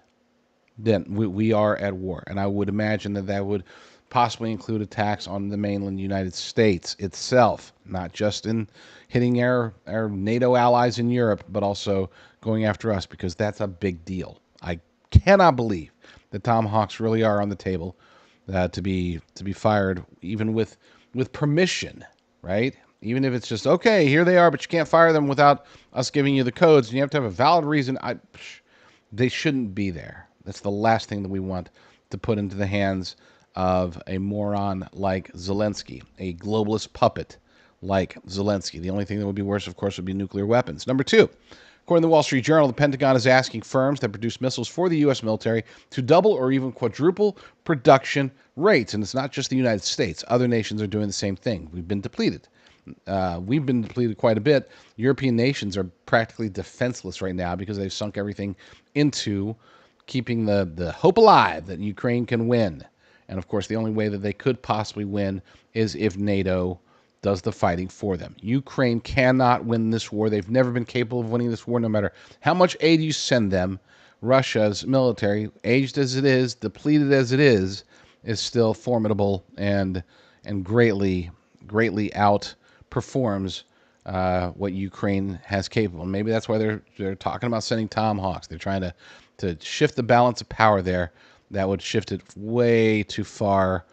Then we are at war, and I would imagine that would possibly include attacks on the mainland United States itself, not just in hitting our NATO allies in Europe, but also going after us, because that's a big deal. I cannot believe that Tomahawks really are on the table to be fired, even with permission, right? Even if it's just, okay, here they are, but you can't fire them without us giving you the codes, and you have to have a valid reason. They shouldn't be there. That's the last thing that we want to put into the hands of a moron like Zelensky, a globalist puppet like Zelensky. The only thing that would be worse, of course, would be nuclear weapons. Number 2, according to the Wall Street Journal, the Pentagon is asking firms that produce missiles for the U.S. military to double or even quadruple production rates. And it's not just the United States. Other nations are doing the same thing. We've been depleted. We've been depleted quite a bit. European nations are practically defenseless right now because they've sunk everything into keeping the hope alive that Ukraine can win. And of course, the only way that they could possibly win is if NATO does the fighting for them. Ukraine cannot win this war. They've never been capable of winning this war, no matter how much aid you send them. Russia's military, aged as it is, depleted as it is still formidable and greatly outperforms what Ukraine has capable. Maybe that's why they're talking about sending Tomahawks. They're trying to shift the balance of power there. That would shift it way too far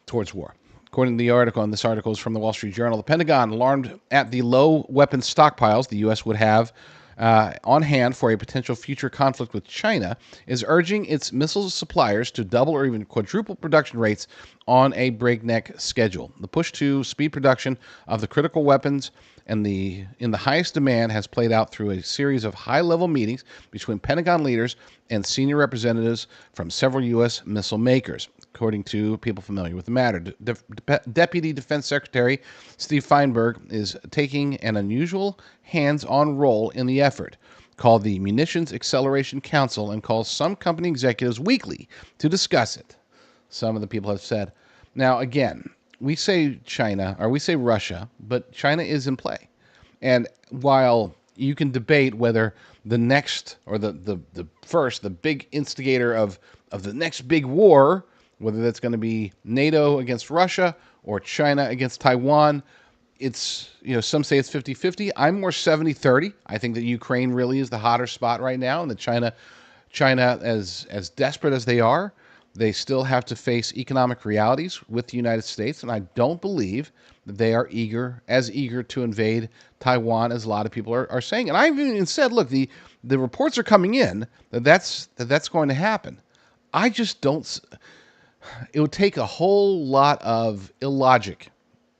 towards war. According to the article, and this article is from the Wall Street Journal, the Pentagon, alarmed at the low weapons stockpiles the U.S. would have on hand for a potential future conflict with China, is urging its missile suppliers to double or even quadruple production rates on a breakneck schedule. The push to speed production of the critical weapons in the highest demand has played out through a series of high-level meetings between Pentagon leaders and senior representatives from several U.S. missile makers, according to people familiar with the matter. Deputy Defense Secretary Steve Feinberg is taking an unusual hands-on role in the effort, called the Munitions Acceleration Council, and calls some company executives weekly to discuss it. Some of the people have said. Now, again, we say China, or we say Russia, but China is in play. And while you can debate whether the next, or the first, the big instigator of the next big war, whether that's going to be NATO against Russia or China against Taiwan, it's, some say it's 50-50. I'm more 70-30. I think that Ukraine really is the hotter spot right now, and that China, as desperate as they are, they still have to face economic realities with the United States, and I don't believe that they are as eager to invade Taiwan as a lot of people are saying. And I've even said, look, the reports are coming in that's going to happen. I just don't. It would take a whole lot of illogic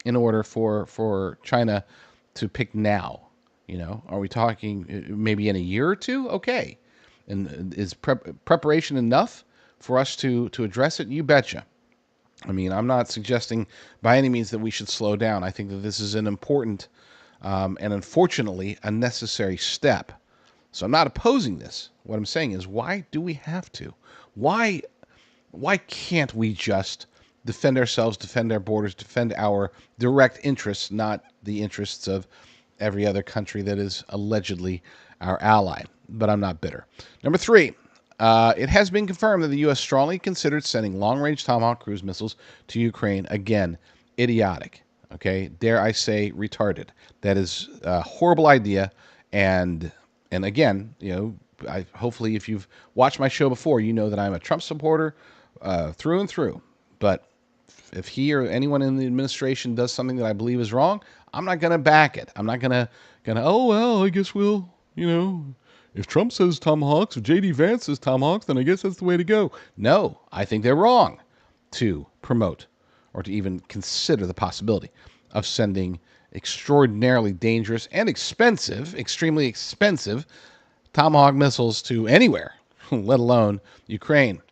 in order for China to pick now. Are we talking maybe in a year or two? Okay, and is preparation enough for us to address it? You betcha. I mean, I'm not suggesting by any means that we should slow down. I think that this is an important and unfortunately a necessary step. So I'm not opposing this. What I'm saying is, why do we have to? Why can't we just defend ourselves, defend our borders, defend our direct interests, not the interests of every other country that is allegedly our ally? But I'm not bitter. Number 3. It has been confirmed that the U.S. strongly considered sending long-range Tomahawk cruise missiles to Ukraine. Again, idiotic. Okay, dare I say retarded. That is a horrible idea. And again, hopefully if you've watched my show before, you know that I'm a Trump supporter through and through. But if he or anyone in the administration does something that I believe is wrong, I'm not going to back it. I'm not going to, oh, well, I guess we'll, if Trump says Tomahawks, if J.D. Vance says Tomahawks, then I guess that's the way to go. No, I think they're wrong to promote or to even consider the possibility of sending extraordinarily dangerous and expensive, extremely expensive Tomahawk missiles to anywhere, let alone Ukraine.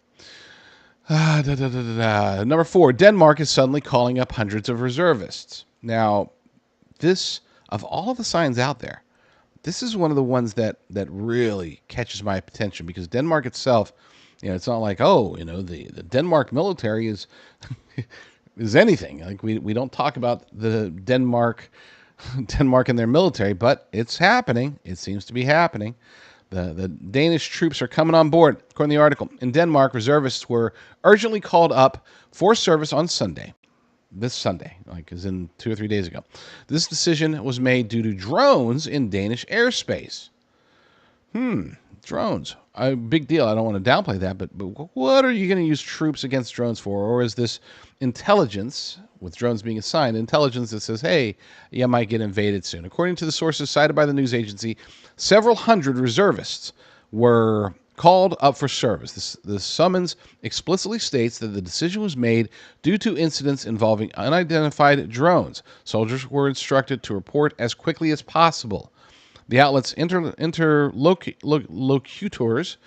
Number 4, Denmark is suddenly calling up hundreds of reservists. Now, this, of all the signs out there, this is one of the ones that really catches my attention, because Denmark itself, it's not like, the Denmark military is is anything. Like we don't talk about the Denmark and their military, but it's happening. It seems to be happening. The Danish troops are coming on board. According to the article, in Denmark, reservists were urgently called up for service on Sunday. This Sunday, as in 2 or 3 days ago. This decision was made due to drones in Danish airspace. Drones. A big deal. I don't want to downplay that, but what are you going to use troops against drones for? Or is this intelligence, with drones being assigned, intelligence that says, hey, you might get invaded soon? According to the sources cited by the news agency, several hundred reservists were called up for service. The summons explicitly states that the decision was made due to incidents involving unidentified drones. Soldiers were instructed to report as quickly as possible. The outlet's interlocutors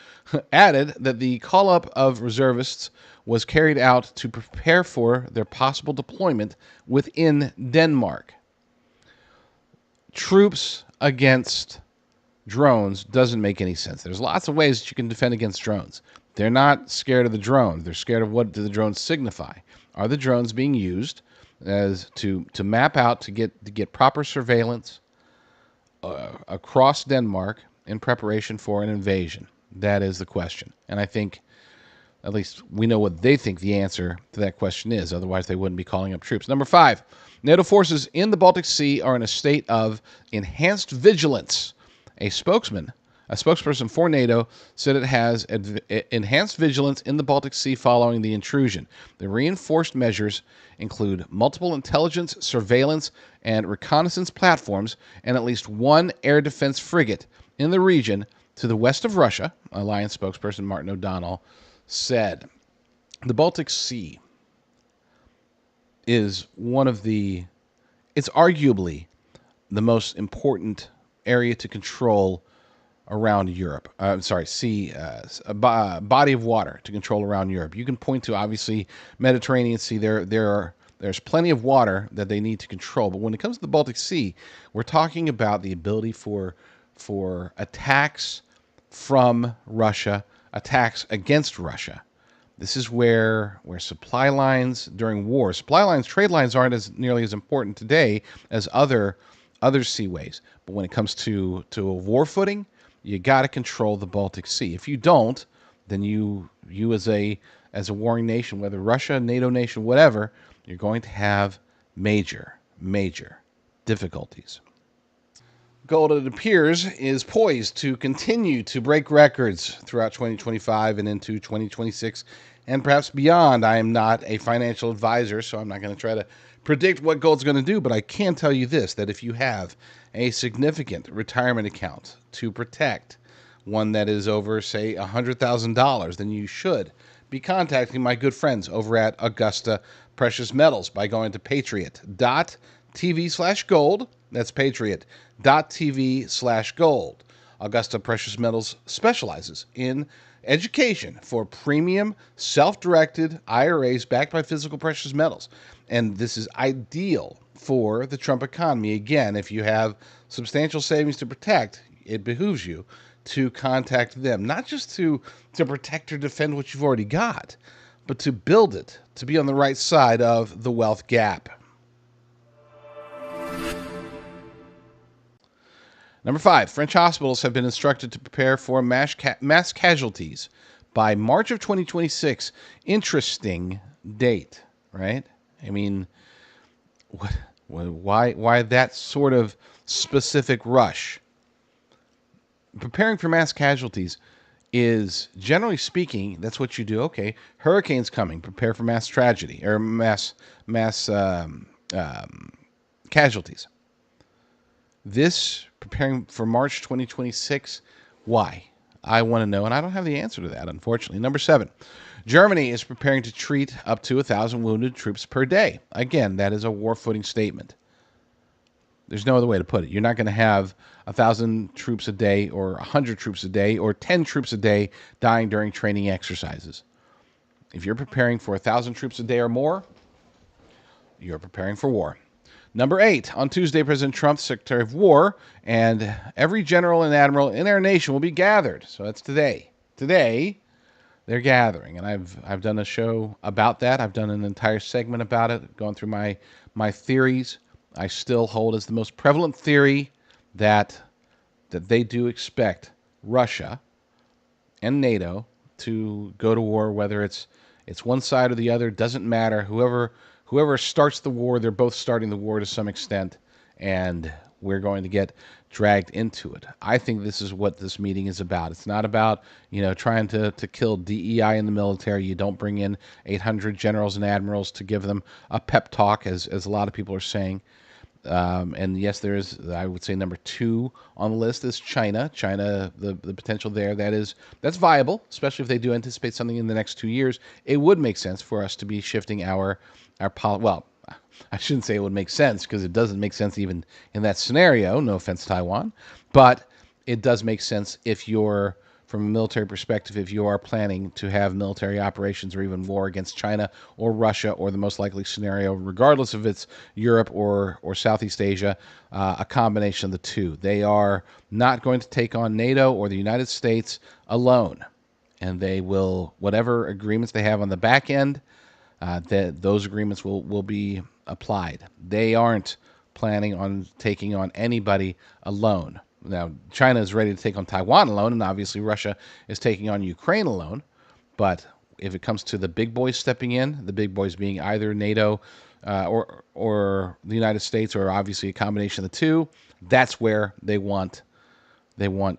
added that the call-up of reservists was carried out to prepare for their possible deployment within Denmark. Troops against drones doesn't make any sense. There's lots of ways that you can defend against drones. They're not scared of the drone. They're scared of what do the drones signify. Are the drones being used as to map out to get proper surveillance across Denmark in preparation for an invasion? That is the question. And I think at least we know what they think the answer to that question is. Otherwise, they wouldn't be calling up troops. Number 5, NATO forces in the Baltic Sea are in a state of enhanced vigilance. A spokesman A spokesperson for NATO said it has enhanced vigilance in the Baltic Sea following the intrusion. The reinforced measures include multiple intelligence, surveillance, and reconnaissance platforms and at least one air defense frigate in the region to the west of Russia, Alliance spokesperson Martin O'Donnell said. The Baltic Sea is it's arguably the most important area to control around Europe. Body of water to control around Europe. You can point to, obviously, Mediterranean Sea. There's plenty of water that they need to control. But when it comes to the Baltic Sea, we're talking about the ability for attacks from Russia, attacks against Russia. This is where supply lines during war, trade lines aren't nearly as important today as other seaways. But when it comes to a war footing, you got to control the Baltic Sea. If you don't, then you as a warring nation, whether Russia, NATO nation, whatever, you're going to have major difficulties. Gold, it appears, is poised to continue to break records throughout 2025 and into 2026 and perhaps beyond. I am not a financial advisor, so I'm not going to try to predict what gold's going to do, but I can tell you this, that if you have a significant retirement account to protect, one that is over, say, $100,000, then you should be contacting my good friends over at Augusta Precious Metals by going to patriot.tv/gold. That's patriot.tv/gold. Augusta Precious Metals specializes in education for premium, self-directed IRAs backed by physical precious metals. And this is ideal for the Trump economy. Again, if you have substantial savings to protect, it behooves you to contact them, not just to protect or defend what you've already got, but to build it, to be on the right side of the wealth gap. Number 5, French hospitals have been instructed to prepare for mass casualties by March of 2026. Interesting date, right? I mean, why that sort of specific rush? Preparing for mass casualties is, generally speaking, that's what you do. Okay, hurricane's coming. Prepare for mass tragedy or mass casualties. This preparing for March 2026, why? I want to know, and I don't have the answer to that, unfortunately. Number 7, Germany is preparing to treat up to 1,000 wounded troops per day. Again, that is a war footing statement. There's no other way to put it. You're not going to have 1,000 troops a day or 100 troops a day or 10 troops a day dying during training exercises. If you're preparing for 1,000 troops a day or more, you're preparing for war. Number 8, on Tuesday, President Trump, Secretary of War, and every general and admiral in our nation will be gathered. So that's today. Today, they're gathering, and I've done a show about that. I've done an entire segment about it, going through my theories. I still hold as the most prevalent theory that they do expect Russia and NATO to go to war, whether it's one side or the other, doesn't matter. Whoever starts the war, they're both starting the war to some extent, and we're going to get dragged into it. I think this is what this meeting is about. It's not about, trying to kill DEI in the military. You don't bring in 800 generals and admirals to give them a pep talk, as a lot of people are saying. And yes, there is, I would say, number 2 on the list is China. China, the potential there, that's viable, especially if they do anticipate something in the next 2 years. It would make sense for us to be shifting our well, I shouldn't say it would make sense, because it doesn't make sense even in that scenario. No offense, Taiwan. But it does make sense if you're, from a military perspective, if you are planning to have military operations or even war against China or Russia, or the most likely scenario, regardless if it's Europe or Southeast Asia, a combination of the two. They are not going to take on NATO or the United States alone. And they will, whatever agreements they have on the back end, those agreements will be applied. They aren't planning on taking on anybody alone. Now, China is ready to take on Taiwan alone, and obviously Russia is taking on Ukraine alone. But if it comes to the big boys stepping in, the big boys being either NATO or the United States, or obviously a combination of the two, that's where they want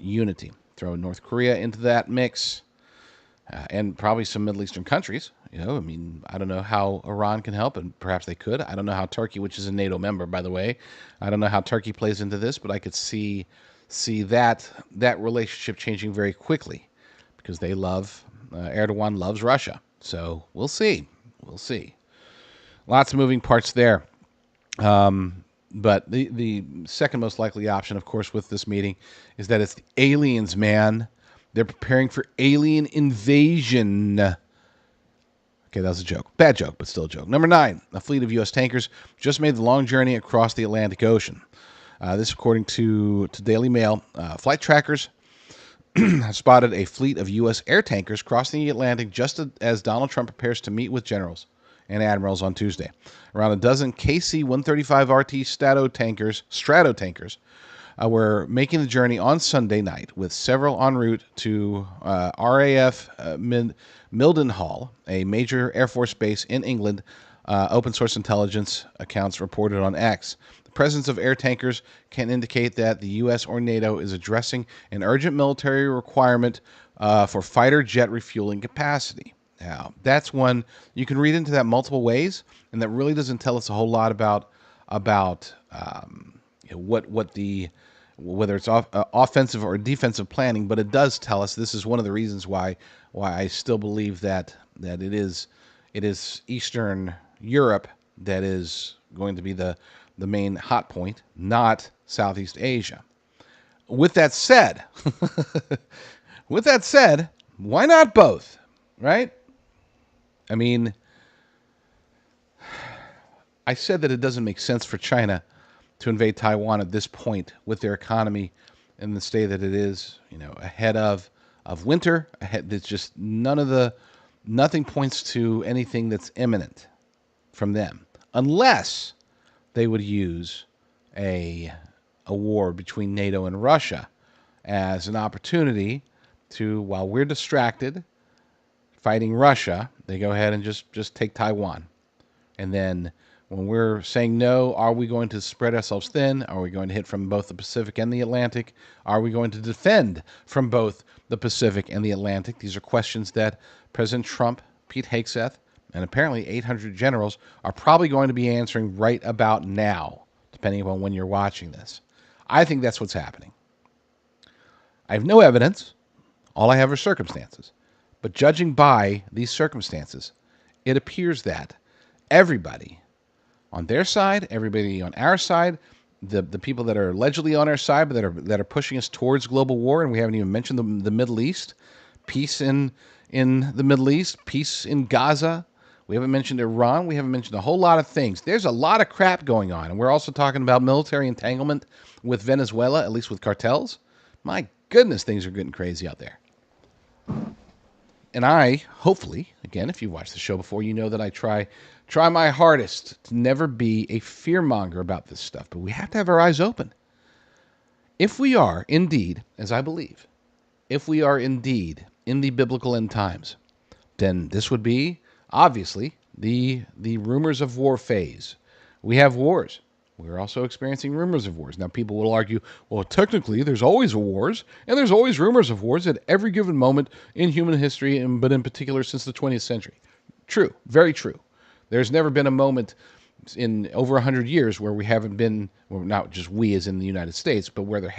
unity. Throw North Korea into that mix, and probably some Middle Eastern countries. I mean, I don't know how Iran can help, and perhaps they could. I don't know how Turkey, which is a NATO member, by the way, I don't know how Turkey plays into this, but I could see that relationship changing very quickly because they love Erdogan loves Russia. So we'll see. We'll see. Lots of moving parts there. But the second most likely option, of course, with this meeting is that it's the aliens, man. They're preparing for alien invasion. Okay, that was a joke. Bad joke, but still a joke. Number 9, a fleet of U.S. tankers just made the long journey across the Atlantic Ocean. This, according to Daily Mail. Flight trackers spotted a fleet of U.S. air tankers crossing the Atlantic just as Donald Trump prepares to meet with generals and admirals on Tuesday. Around a dozen KC-135RT Strato tankers were making the journey on Sunday night, with several en route to RAF Mildenhall, a major Air Force base in England. Open source intelligence accounts reported on X. The presence of air tankers can indicate that the U.S. or NATO is addressing an urgent military requirement for fighter jet refueling capacity. Now, that's one you can read into that multiple ways, and that really doesn't tell us a whole lot about whether it's offensive or defensive planning. But it does tell us this is one of the reasons why I still believe that it is Eastern Europe that is going to be the main hot point, not Southeast Asia. With that said, why not both, right? I mean, I said that it doesn't make sense for China to invade Taiwan at this point with their economy in the state that it is, ahead of winter. There's just nothing points to anything that's imminent from them, unless they would use a war between NATO and Russia as an opportunity to, while we're distracted fighting Russia, they go ahead and just take Taiwan. And then when we're saying no, are we going to spread ourselves thin? Are we going to hit from both the Pacific and the Atlantic? Are we going to defend from both the Pacific and the Atlantic? These are questions that President Trump, Pete Hegseth, and apparently 800 generals are probably going to be answering right about now, depending upon when you're watching this. I think that's what's happening. I have no evidence. All I have are circumstances. But judging by these circumstances, it appears that everybody on their side, everybody on our side, the people that are allegedly on our side, but that are pushing us towards global war, and we haven't even mentioned the Middle East, peace in the Middle East, peace in Gaza. We haven't mentioned Iran. We haven't mentioned a whole lot of things. There's a lot of crap going on, and we're also talking about military entanglement with Venezuela, at least with cartels. My goodness, things are getting crazy out there. And I, hopefully, again, if you've watched the show before, you know that I try my hardest to never be a fearmonger about this stuff. But we have to have our eyes open. If we are indeed, as I believe, if we are indeed in the biblical end times, then this would be, obviously, the rumors of war phase. We have wars. We're also experiencing rumors of wars. Now, people will argue, well, technically, there's always wars, and there's always rumors of wars at every given moment in human history, but in particular since the 20th century. True, very true. There's never been a moment in over 100 years where we haven't been, well, not just we as in the United States, but where there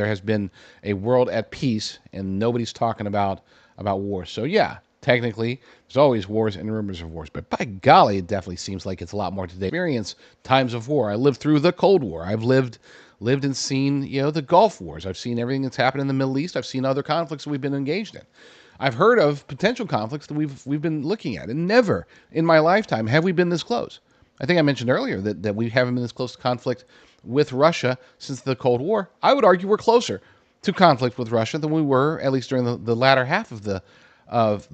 has been a world at peace and nobody's talking about war. So yeah, technically, there's always wars and rumors of wars. But by golly, it definitely seems like it's a lot more today. Experience times of war. I lived through the Cold War. I've lived and seen, the Gulf Wars. I've seen everything that's happened in the Middle East. I've seen other conflicts that we've been engaged in. I've heard of potential conflicts that we've been looking at. And never in my lifetime have we been this close. I think I mentioned earlier that we haven't been this close to conflict with Russia since the Cold War. I would argue we're closer to conflict with Russia than we were, at least during the latter half of the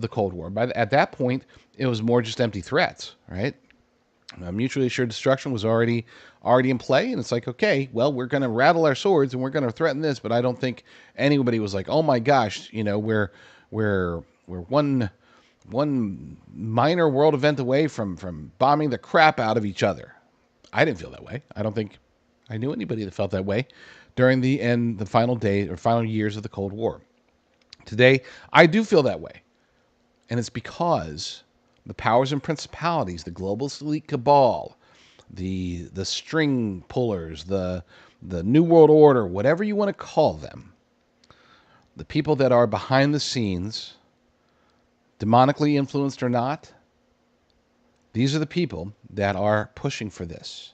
Cold War. At that point, it was more just empty threats, right? Mutually assured destruction was already in play, and it's like, okay, well, we're going to rattle our swords and we're going to threaten this, but I don't think anybody was like, oh my gosh, we're one minor world event away from bombing the crap out of each other. I didn't feel that way. I don't think I knew anybody that felt that way during the final day or final years of the Cold War. Today, I do feel that way. And it's because the powers and principalities, the globalist elite cabal, the string pullers, the New World Order, whatever you want to call them, the people that are behind the scenes, demonically influenced or not, these are the people that are pushing for this.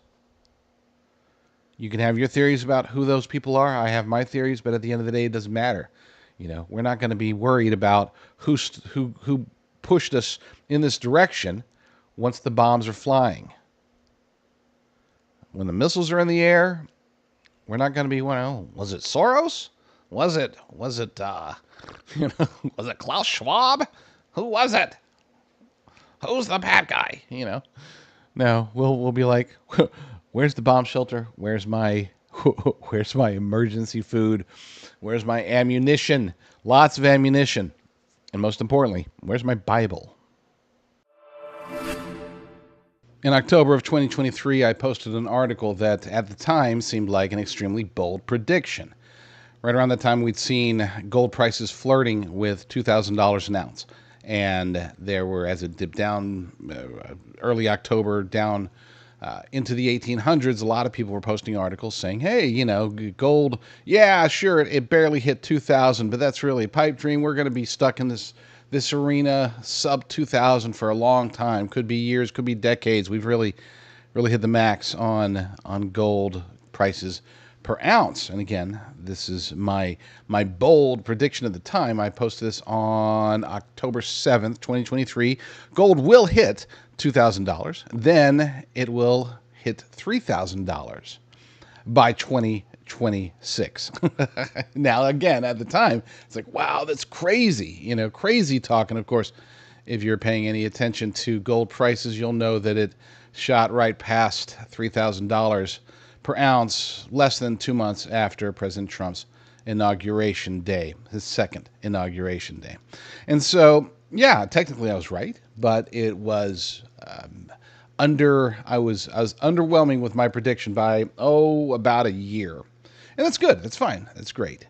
You can have your theories about who those people are. I have my theories, but at the end of the day, it doesn't matter. We're not going to be worried about who pushed us in this direction once the bombs are flying. When the missiles are in the air, we're not going to be, well, was it Soros? Was it was it Klaus Schwab? Who was it? Who's the bad guy? No, we'll be like, where's the bomb shelter? Where's my emergency food? Where's my ammunition? Lots of ammunition. And most importantly, where's my Bible? In October of 2023, I posted an article that at the time seemed like an extremely bold prediction. Right around that time, we'd seen gold prices flirting with $2,000 an ounce. And there were, as it dipped down early October, down into the 1800s, a lot of people were posting articles saying, hey, gold, yeah, sure, it barely hit 2,000, but that's really a pipe dream. We're going to be stuck in this arena sub 2,000 for a long time. Could be years, could be decades. We've really hit the max on gold prices per ounce. And again, this is my bold prediction at the time. I posted this on October 7th, 2023. Gold will hit $2,000. Then it will hit $3,000 by 2026. Now, again, at the time, it's like, wow, that's crazy. Crazy talk. And of course, if you're paying any attention to gold prices, you'll know that it shot right past $3,000 per ounce less than 2 months after President Trump's inauguration day, his second inauguration day. And so, yeah, technically I was right, but it was I was underwhelming with my prediction by about a year. And that's good. That's fine. That's great.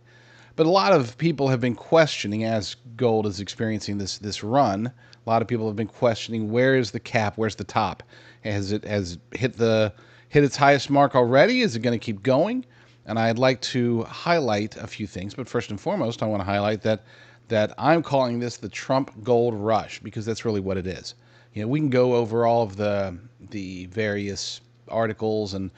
But a lot of people have been questioning, as gold is experiencing this run, a lot of people have been questioning, where is the cap? Where's the top? Has it hit its highest mark already? Is it going to keep going? And I'd like to highlight a few things. But first and foremost, I want to highlight that I'm calling this the Trump gold rush, because that's really what it is. We can go over all of the various articles and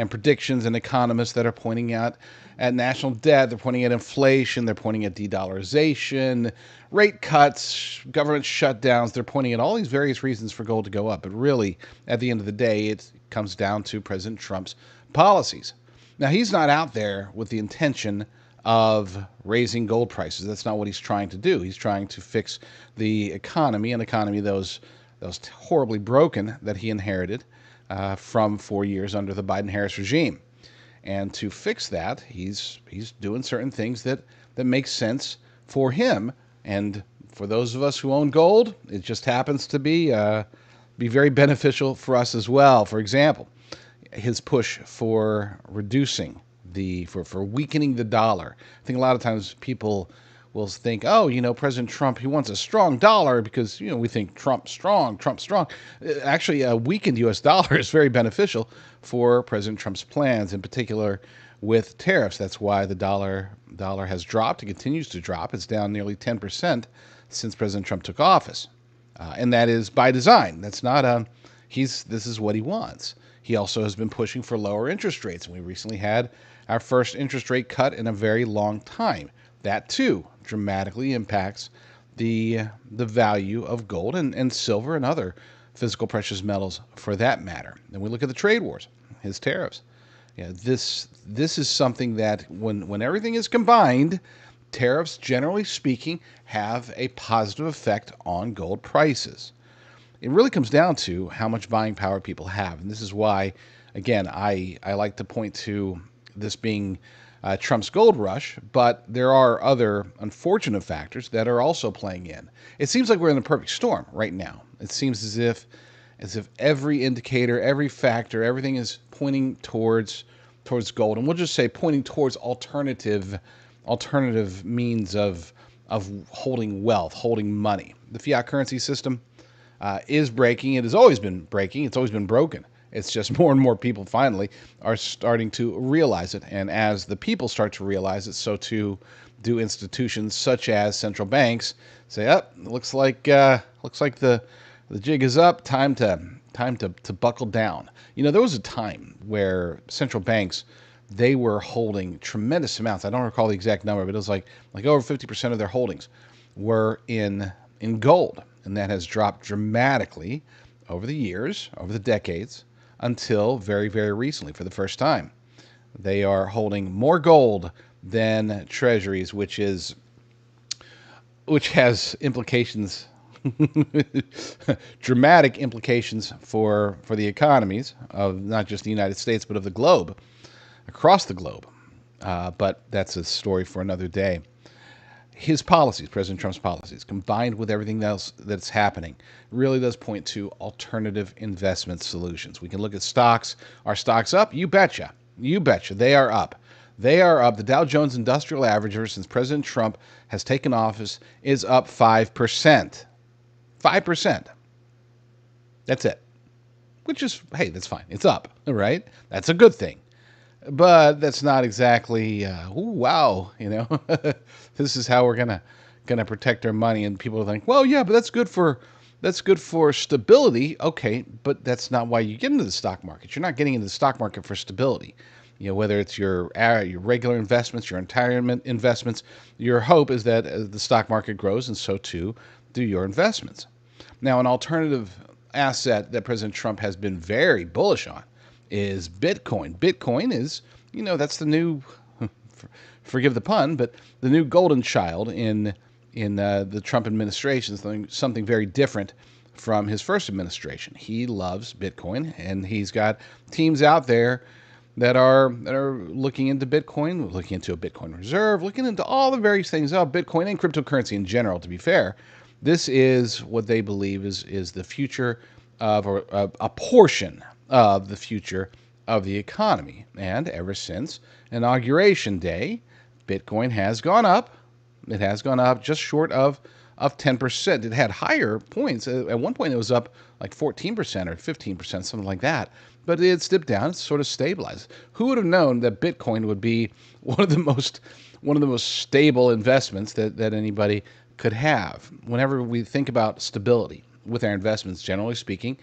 predictions and economists that are pointing out at national debt. They're pointing at inflation. They're pointing at de-dollarization, rate cuts, government shutdowns. They're pointing at all these various reasons for gold to go up. But really, at the end of the day, it comes down to President Trump's policies. Now, he's not out there with the intention of raising gold prices. That's not what he's trying to do. He's trying to fix the economy, an economy that was horribly broken, that he inherited from 4 years under the Biden-Harris regime. And to fix that, he's doing certain things that make sense for him. And for those of us who own gold, it just happens to be very beneficial for us as well. For example, his push for reducing for weakening the dollar. I think a lot of times people will think, President Trump, he wants a strong dollar because, we think Trump's strong. Actually, a weakened U.S. dollar is very beneficial for President Trump's plans, in particular with tariffs. That's why the dollar has dropped. It continues to drop. It's down nearly 10% since President Trump took office. And that is by design. That's not this is what he wants. He also has been pushing for lower interest rates. And we recently had our first interest rate cut in a very long time. That too dramatically impacts the value of gold and silver and other physical precious metals for that matter. And we look at the trade wars, his tariffs. This is something that when everything is combined, tariffs, generally speaking, have a positive effect on gold prices. It really comes down to how much buying power people have. And this is why, again, I like to point to this being Trump's gold rush, but there are other unfortunate factors that are also playing in. It seems like we're in the perfect storm right now. It seems as if every indicator, every factor, everything is pointing towards gold. And we'll just say pointing towards alternative means of of holding wealth, holding money. The fiat currency system is breaking. It has always been breaking. It's always been broken. It's just more and more people finally are starting to realize it. And as the people start to realize it, so too do institutions such as central banks say, "Up, looks like the jig is up. Time to buckle down." You know, there was a time where central banks, they were holding tremendous amounts. I don't recall the exact number, but it was like over 50% of their holdings were in gold, and that has dropped dramatically over the years, over the decades, until very, very recently. For the first time, they are holding more gold than treasuries, which has implications, dramatic implications for the economies of not just the United States but of the globe, across the globe. But that's a story for another day. His policies, President Trump's policies, combined with everything else that's happening, really does point to alternative investment solutions. We can look at stocks. Are stocks up? You betcha. You betcha. They are up. They are up. The Dow Jones Industrial Average, ever since President Trump has taken office, is up 5%. 5%. That's it. Which is, hey, that's fine. It's up, right? That's a good thing. But that's not exactly, wow, you know, this is how we're gonna protect our money. And people think, well, yeah, but that's good for stability. Okay, but that's not why you get into the stock market. You're not getting into the stock market for stability. You know, whether it's your regular investments, your retirement investments, your hope is that as the stock market grows, and so too do your investments. Now, an alternative asset that President Trump has been very bullish on is Bitcoin. Bitcoin is, you know, that's the new, forgive the pun, but the new golden child in the Trump administration, something very different from his first administration. He loves Bitcoin, and he's got teams out there that are looking into Bitcoin, looking into a Bitcoin reserve, looking into all the various things of Bitcoin and cryptocurrency in general. To be fair, this is what they believe is the future of, or a portion of the future of the economy. And ever since Inauguration Day, Bitcoin has gone up. It has gone up just short of 10%. It had higher points. At one point, it was up like 14% or 15%, something like that. But it's dipped down. It's sort of stabilized. Who would have known that Bitcoin would be one of the most stable investments that anybody could have? Whenever we think about stability with our investments, generally speaking,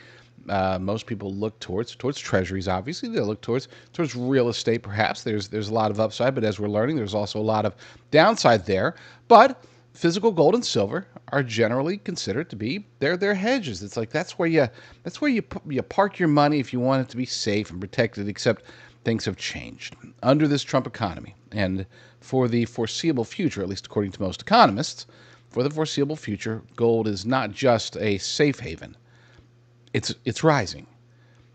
most people look towards treasuries. Obviously, they look towards real estate. Perhaps there's a lot of upside, but as we're learning, there's also a lot of downside there. But physical gold and silver are generally considered to be they're hedges. It's like that's where you park your money if you want it to be safe and protected. Except things have changed under this Trump economy, and for the foreseeable future, at least according to most economists, for the foreseeable future, gold is not just a safe haven. It's rising.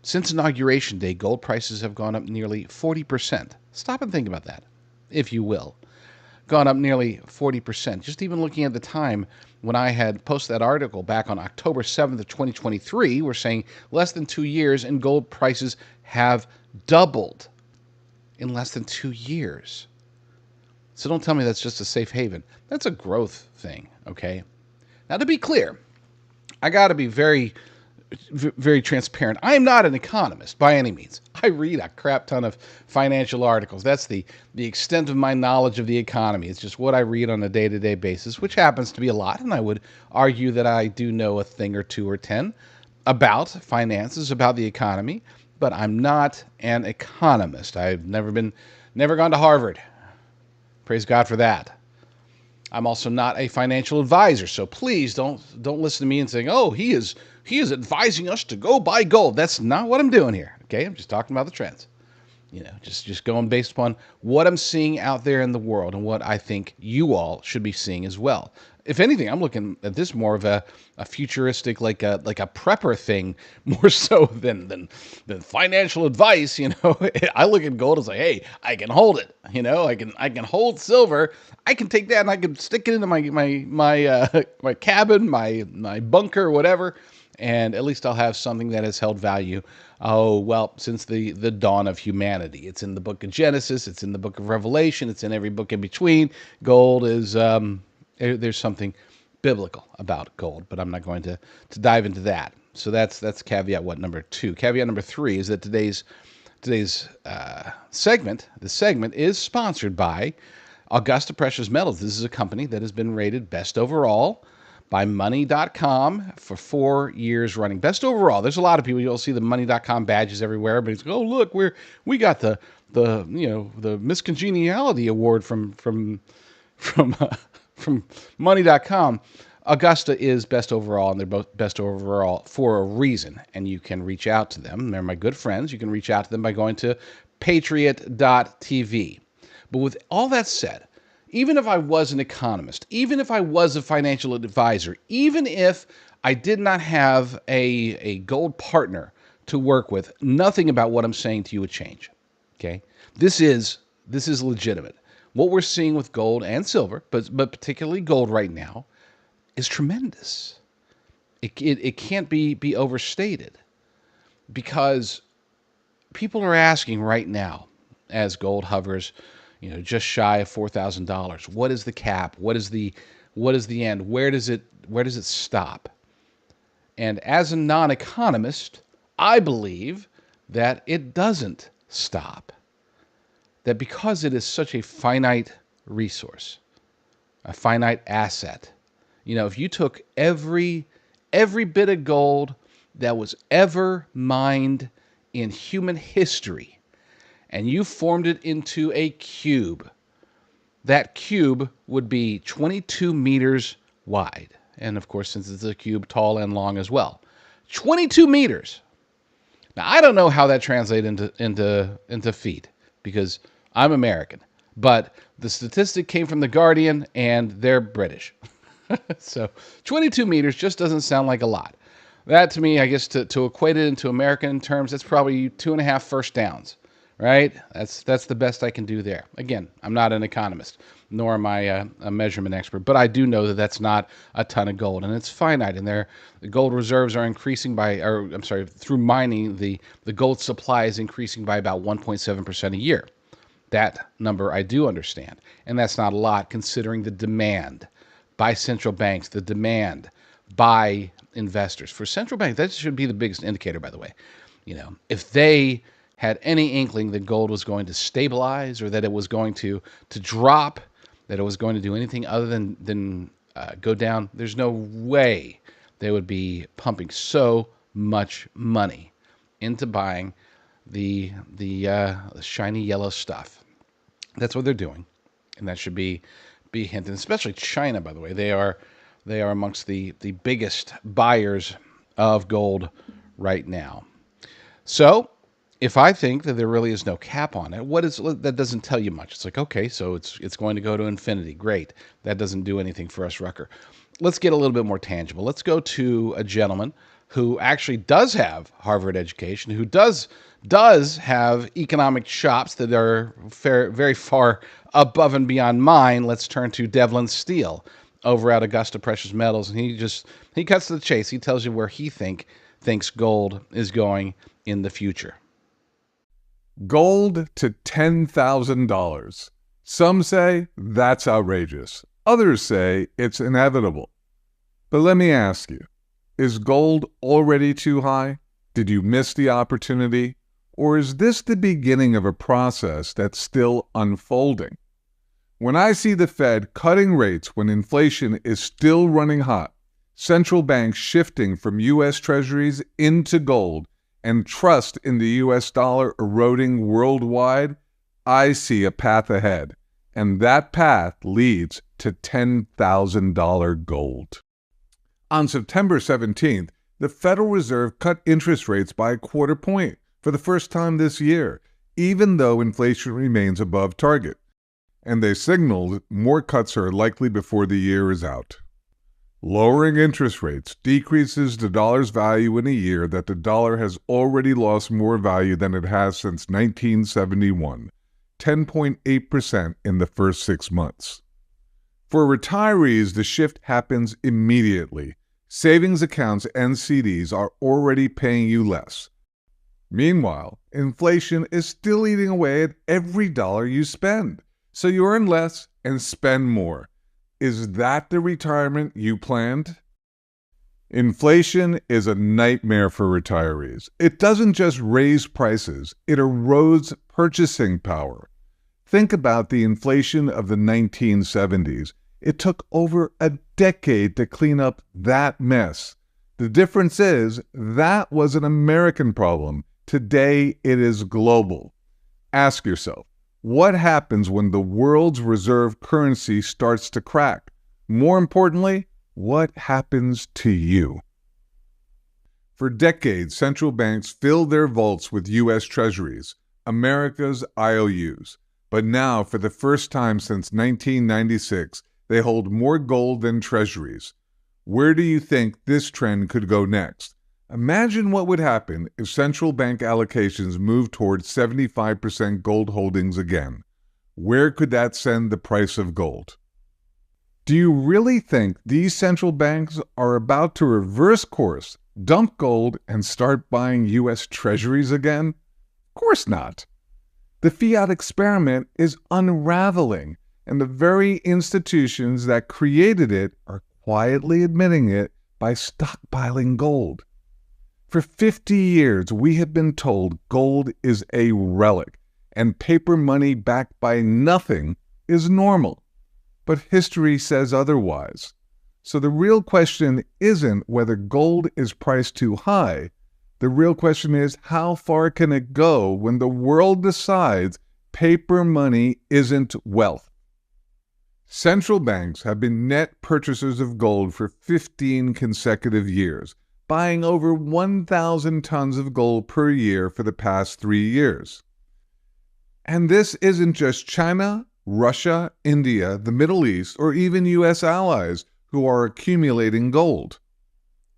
Since Inauguration Day, gold prices have gone up nearly 40%. Stop and think about that, if you will. Gone up nearly 40%. Just even looking at the time when I had posted that article back on October 7th of 2023, we're saying less than 2 years and gold prices have doubled in less than 2 years. So don't tell me that's just a safe haven. That's a growth thing, okay? Now, to be clear, I got to be very transparent. I am not an economist by any means. I read a crap ton of financial articles. That's the extent of my knowledge of the economy. It's just what I read on a day-to-day basis, which happens to be a lot, and I would argue that I do know a thing or two or 10 about finances, about the economy, but I'm not an economist. I've never gone to Harvard. Praise God for that. I'm also not a financial advisor, so please don't listen to me and saying, "Oh, he is advising us to go buy gold." That's not what I'm doing here. Okay, I'm just talking about the trends. You know, just going based upon what I'm seeing out there in the world and what I think you all should be seeing as well. If anything, I'm looking at this more of a futuristic, like a prepper thing, more so than financial advice. You know, I look at gold as like, hey, I can hold it. You know, I can hold silver. I can take that and I can stick it into my cabin, my bunker, whatever, and at least I'll have something that has held value. Oh, well, since the dawn of humanity. It's in the book of Genesis. It's in the book of Revelation. It's in every book in between. Gold is There's something biblical about gold, but I'm not going to dive into that. So that's caveat number 2. Caveat number 3 is that today's segment, the segment is sponsored by Augusta Precious Metals. This is a company that has been rated best overall by Money.com for 4 years running. Best overall. There's a lot of people. You'll see the Money.com badges everywhere. But it's like, oh look, we got the miscongeniality award from Money.com. Augusta is best overall, and they're both best overall for a reason. And you can reach out to them. They're my good friends. You can reach out to them by going to patriot.tv. But with all that said, even if I was an economist, even if I was a financial advisor, even if I did not have a gold partner to work with, nothing about what I'm saying to you would change. Okay? This is legitimate. What we're seeing with gold and silver, but particularly gold right now, is tremendous. It can't be overstated, because people are asking right now, as gold hovers, just shy of $4,000. What is the cap? What is the end? Where does it stop? And as a non-economist, I believe that it doesn't stop. That because it is such a finite resource, a finite asset, if you took every bit of gold that was ever mined in human history and you formed it into a cube, that cube would be 22 meters wide. And of course, since it's a cube, tall and long as well. 22 meters. Now, I don't know how that translates into feet, because I'm American. But the statistic came from The Guardian, and they're British. So 22 meters just doesn't sound like a lot. That, to me, I guess, to equate it into American terms, that's probably 2.5 first downs, right? That's the best I can do there. Again, I'm not an economist, nor am I a measurement expert, but I do know that that's not a ton of gold, and it's finite. And the gold reserves are increasing through mining, the gold supply is increasing by about 1.7% a year. That number I do understand, and that's not a lot considering the demand by central banks, the demand by investors. For central banks, that should be the biggest indicator, by the way. If they had any inkling that gold was going to stabilize, or that it was going to drop, that it was going to do anything other than go down, there's no way they would be pumping so much money into buying the shiny yellow stuff. That's what they're doing, and that should be hinted. Especially China, by the way, they are amongst the biggest buyers of gold right now. So, if I think that there really is no cap on it, that doesn't tell you much. It's like, okay, so it's going to go to infinity. Great. That doesn't do anything for us, Rucker. Let's get a little bit more tangible. Let's go to a gentleman who actually does have Harvard education, who does have economic chops that are very far above and beyond mine. Let's turn to Devlin Steele over at Augusta Precious Metals, and he cuts to the chase. He tells you where he thinks gold is going in the future. Gold to $10,000. Some say that's outrageous. Others say it's inevitable. But let me ask you, is gold already too high? Did you miss the opportunity? Or is this the beginning of a process that's still unfolding? When I see the Fed cutting rates when inflation is still running hot, central banks shifting from U.S. Treasuries into gold, and trust in the U.S. dollar eroding worldwide, I see a path ahead, and that path leads to $10,000 gold. On September 17th, the Federal Reserve cut interest rates by 1/4 point for the first time this year, even though inflation remains above target. And they signaled more cuts are likely before the year is out. Lowering interest rates decreases the dollar's value in a year that the dollar has already lost more value than it has since 1971, 10.8% in the first 6 months. For retirees, the shift happens immediately. Savings accounts and CDs are already paying you less. Meanwhile, inflation is still eating away at every dollar you spend, so you earn less and spend more. Is that the retirement you planned? Inflation is a nightmare for retirees. It doesn't just raise prices, it erodes purchasing power. Think about the inflation of the 1970s. It took over a decade to clean up that mess. The difference is that was an American problem. Today it is global. Ask yourself, what happens when the world's reserve currency starts to crack? More importantly, what happens to you? For decades, central banks filled their vaults with U.S. Treasuries, America's IOUs. But now, for the first time since 1996, they hold more gold than Treasuries. Where do you think this trend could go next? Imagine what would happen if central bank allocations moved towards 75% gold holdings again. Where could that send the price of gold? Do you really think these central banks are about to reverse course, dump gold, and start buying U.S. Treasuries again? Of course not. The fiat experiment is unraveling, and the very institutions that created it are quietly admitting it by stockpiling gold. For 50 years, we have been told gold is a relic, and paper money backed by nothing is normal. But history says otherwise. So the real question isn't whether gold is priced too high. The real question is, how far can it go when the world decides paper money isn't wealth? Central banks have been net purchasers of gold for 15 consecutive years, buying over 1,000 tons of gold per year for the past 3 years. And this isn't just China, Russia, India, the Middle East, or even U.S. allies who are accumulating gold.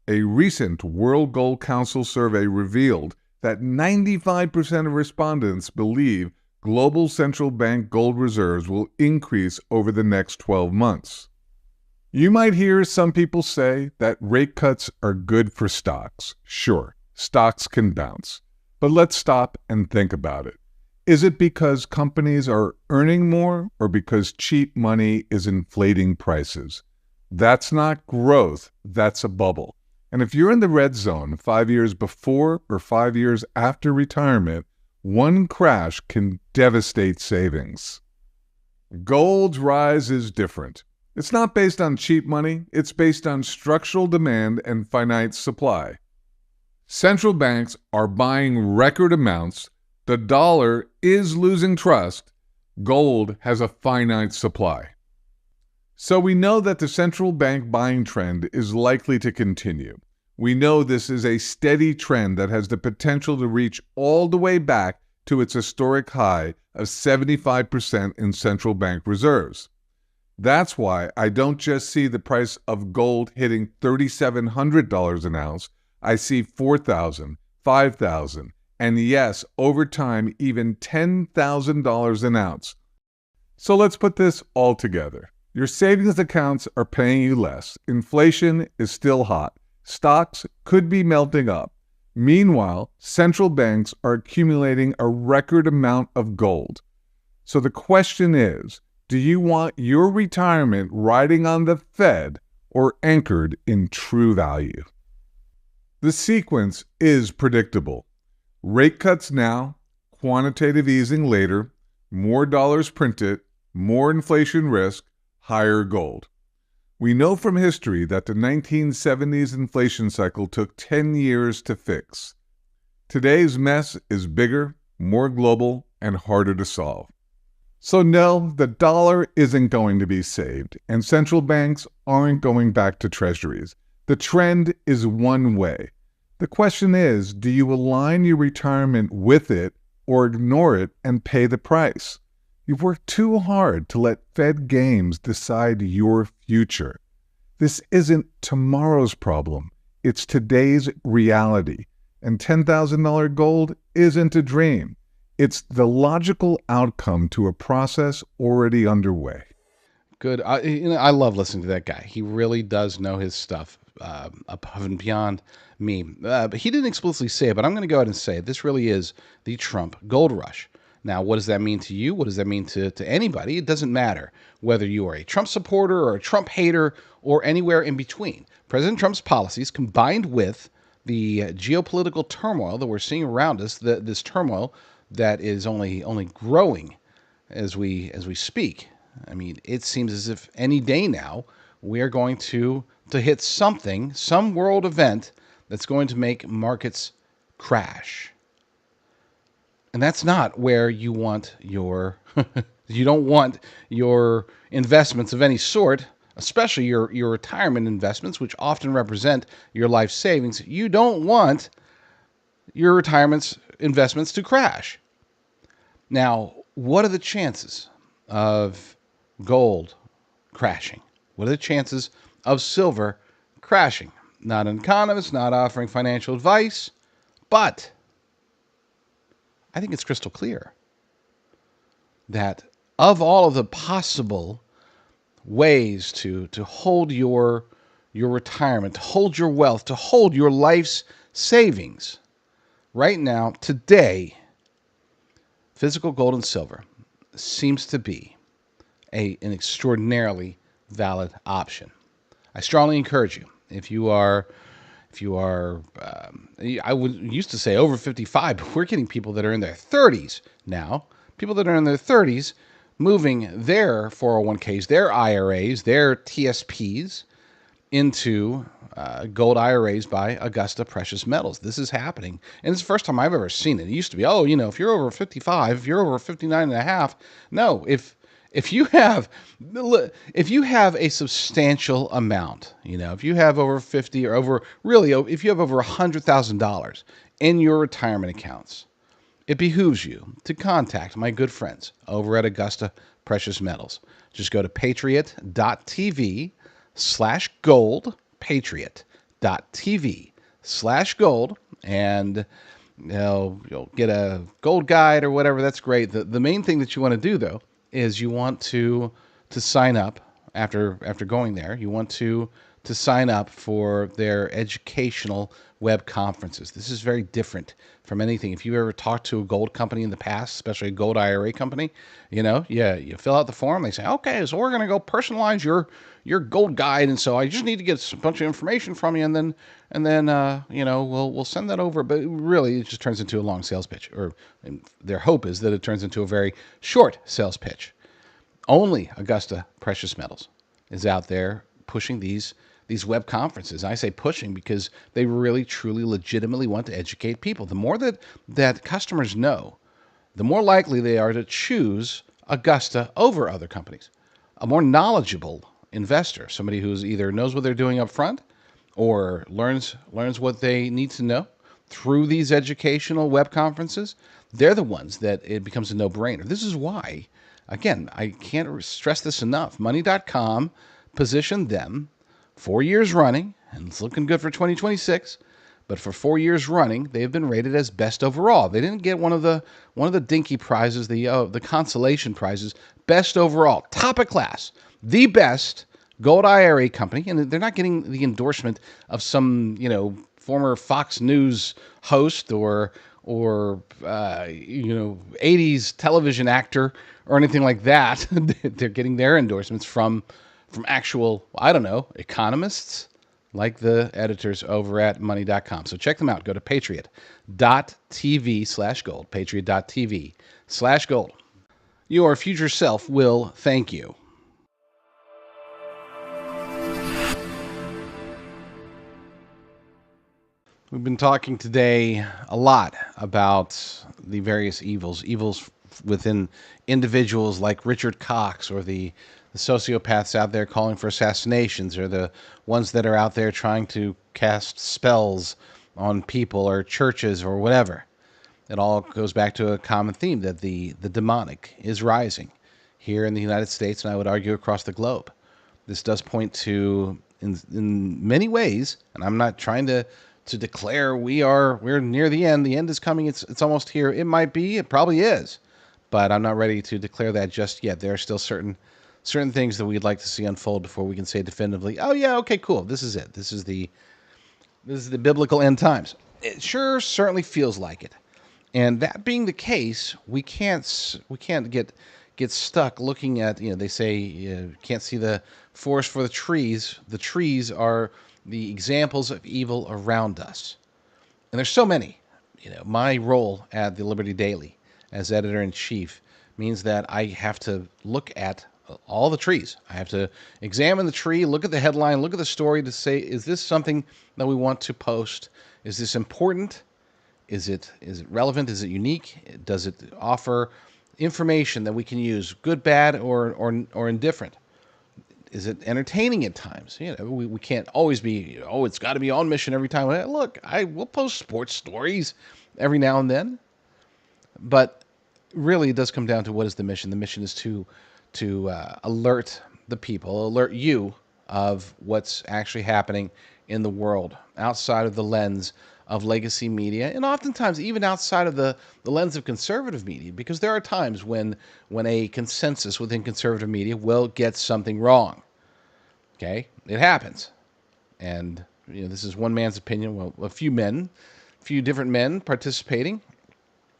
A recent World Gold Council survey revealed that 95% of respondents believe global central bank gold reserves will increase over the next 12 months. You might hear some people say that rate cuts are good for stocks. Sure, stocks can bounce. But let's stop and think about it. Is it because companies are earning more or because cheap money is inflating prices? That's not growth, that's a bubble. And if you're in the red zone 5 years before or 5 years after retirement, one crash can devastate savings. Gold's rise is different. It's not based on cheap money, it's based on structural demand and finite supply. Central banks are buying record amounts. The dollar is losing trust. Gold has a finite supply. So we know that the central bank buying trend is likely to continue. We know this is a steady trend that has the potential to reach all the way back to its historic high of 75% in central bank reserves. That's why I don't just see the price of gold hitting $3,700 an ounce. I see $4,000, $5,000, and yes, over time, even $10,000 an ounce. So let's put this all together. Your savings accounts are paying you less. Inflation is still hot. Stocks could be melting up. Meanwhile, central banks are accumulating a record amount of gold. So the question is, do you want your retirement riding on the Fed or anchored in true value? The sequence is predictable. Rate cuts now, quantitative easing later, more dollars printed, more inflation risk, higher gold. We know from history that the 1970s inflation cycle took 10 years to fix. Today's mess is bigger, more global, and harder to solve. So no, the dollar isn't going to be saved, and central banks aren't going back to treasuries. The trend is one way. The question is, do you align your retirement with it or ignore it and pay the price? You've worked too hard to let Fed games decide your future. This isn't tomorrow's problem. It's today's reality. And $10,000 gold isn't a dream. It's the logical outcome to a process already underway. Good. I love listening to that guy. He really does know his stuff above and beyond me. But he didn't explicitly say it, but I'm going to go ahead and say this really is the Trump gold rush. Now, what does that mean to you? What does that mean to anybody? It doesn't matter whether you are a Trump supporter or a Trump hater or anywhere in between. President Trump's policies, combined with the geopolitical turmoil that we're seeing around us, this turmoil that is only growing as we speak. I mean, it seems as if any day now we are going to hit some world event that's going to make markets crash. And that's not where you want your, you don't want your investments of any sort, especially your retirement investments, which often represent your life savings. You don't want your retirement investments to crash. Now, what are the chances of gold crashing? What are the chances of silver crashing? Not an economist, not offering financial advice, but I think it's crystal clear that of all of the possible ways to hold your retirement, to hold your wealth, to hold your life's savings, right now, today, physical gold and silver seems to be an extraordinarily valid option. I strongly encourage you, if you are, I would used to say over 55, but we're getting people that are in their 30s now, people that are in their 30s moving their 401ks, their IRAs, their TSPs into gold IRAs by Augusta Precious Metals. This is happening, and it's the first time I've ever seen it. It used to be, if you're over 55, if you're over 59 and a half, no, if you have a substantial amount, if you have over 50 or over, really, if you have over $100,000 in your retirement accounts, it behooves you to contact my good friends over at Augusta Precious Metals. Just go to patriot.tv/gold, patriot.tv/gold, and you'll get a gold guide or whatever. That's great. The main thing that you want to do, though, is you want to sign up after going there. You want to sign up for their educational web conferences. This is very different from anything. If you ever talked to a gold company in the past, especially a gold IRA company, you fill out the form. They say, okay, so we're going to go personalize your gold guide, and so I just need to get a bunch of information from you, and then we'll send that over. But really, it just turns into a long sales pitch, or their hope is that it turns into a very short sales pitch. Only Augusta Precious Metals is out there pushing these web conferences. I say pushing because they really, truly, legitimately want to educate people. The more that customers know, the more likely they are to choose Augusta over other companies. A more knowledgeable investor, somebody who's either knows what they're doing up front or learns what they need to know through these educational web conferences, they're the ones that it becomes a no-brainer. This is why, again, I can't stress this enough, Money.com positioned them 4 years running, and it's looking good for 2026. But for 4 years running, they have been rated as best overall. They didn't get one of the dinky prizes, the consolation prizes. Best overall, top of class, the best gold IRA company, and they're not getting the endorsement of some former Fox News host or 80s television actor or anything like that. They're getting their endorsements from actual, economists like the editors over at money.com. So check them out. Go to patriot.tv/gold, patriot.tv/gold. Your future self will thank you. We've been talking today a lot about the various evils within individuals like Richard Cox, or the sociopaths out there calling for assassinations, or the ones that are out there trying to cast spells on people or churches or whatever. It all goes back to a common theme, that the demonic is rising here in the United States, and I would argue across the globe. This does point to, in many ways, and I'm not trying to declare we're near the end. The end is coming. It's almost here. It might be. It probably is. But I'm not ready to declare that just yet. There are still certain things that we'd like to see unfold before we can say definitively, oh yeah, okay, cool, this is it. This is the biblical end times. It sure certainly feels like it. And that being the case, we can't get stuck looking at, they say can't see the forest for the trees. The trees are the examples of evil around us. And there's so many. My role at the Liberty Daily as editor-in-chief means that I have to look at all the trees. I have to examine the tree, look at the headline, look at the story to say, is this something that we want to post? Is this important? Is it relevant? Is it unique? Does it offer information that we can use, good, bad, or indifferent? Is it entertaining at times? We can't always be, it's got to be on mission every time. Look, I will post sports stories every now and then, but really it does come down to what is the mission. The mission is to alert the people, alert you of what's actually happening in the world outside of the lens of legacy media, and oftentimes even outside of the lens of conservative media, because there are times when a consensus within conservative media will get something wrong. Okay? It happens. And this is one man's opinion. Well, a few different men participating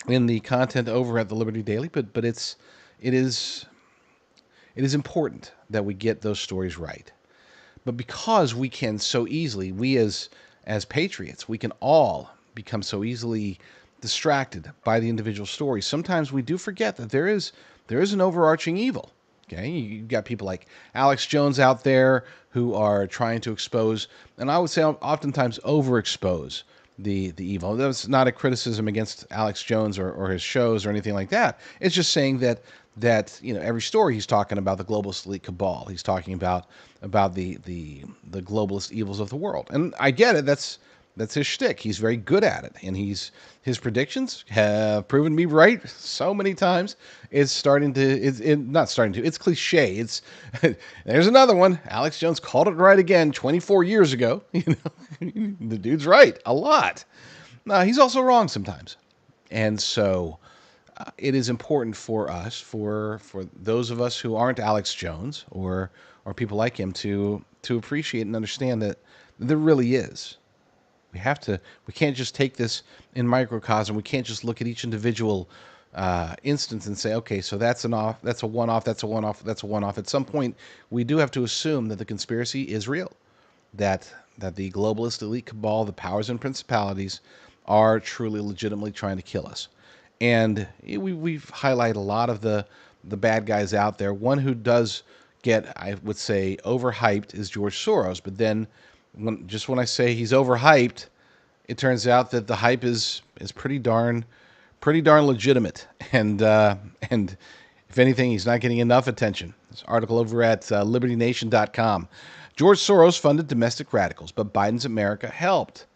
in the content over at the Liberty Daily, but it is important that we get those stories right. But because we can so easily, we as patriots, we can all become so easily distracted by the individual stories. Sometimes we do forget that there is an overarching evil. Okay, you've got people like Alex Jones out there who are trying to expose, and I would say oftentimes overexpose the evil. That's not a criticism against Alex Jones or his shows or anything like that. It's just saying that every story he's talking about the globalist elite cabal. He's talking about the globalist evils of the world. And I get it. That's his shtick. He's very good at it. And his predictions have proven me right so many times. It's cliche. There's another one. Alex Jones called it right again 24 years ago. The dude's right a lot. No, he's also wrong sometimes. And so it is important for us, for those of us who aren't Alex Jones or people like him, to appreciate and understand that there really is. We can't just take this in microcosm. We can't just look at each individual instance and say, okay, so that's a one-off, that's a one-off, that's a one-off. At some point, we do have to assume that the conspiracy is real, that the globalist elite cabal, the powers and principalities, are truly, legitimately trying to kill us. And we've highlighted a lot of the bad guys out there. One who does get, I would say, overhyped is George Soros. But then, when I say he's overhyped, it turns out that the hype is pretty darn legitimate. And if anything, he's not getting enough attention. This article over at LibertyNation.com. George Soros funded domestic radicals, but Biden's America helped.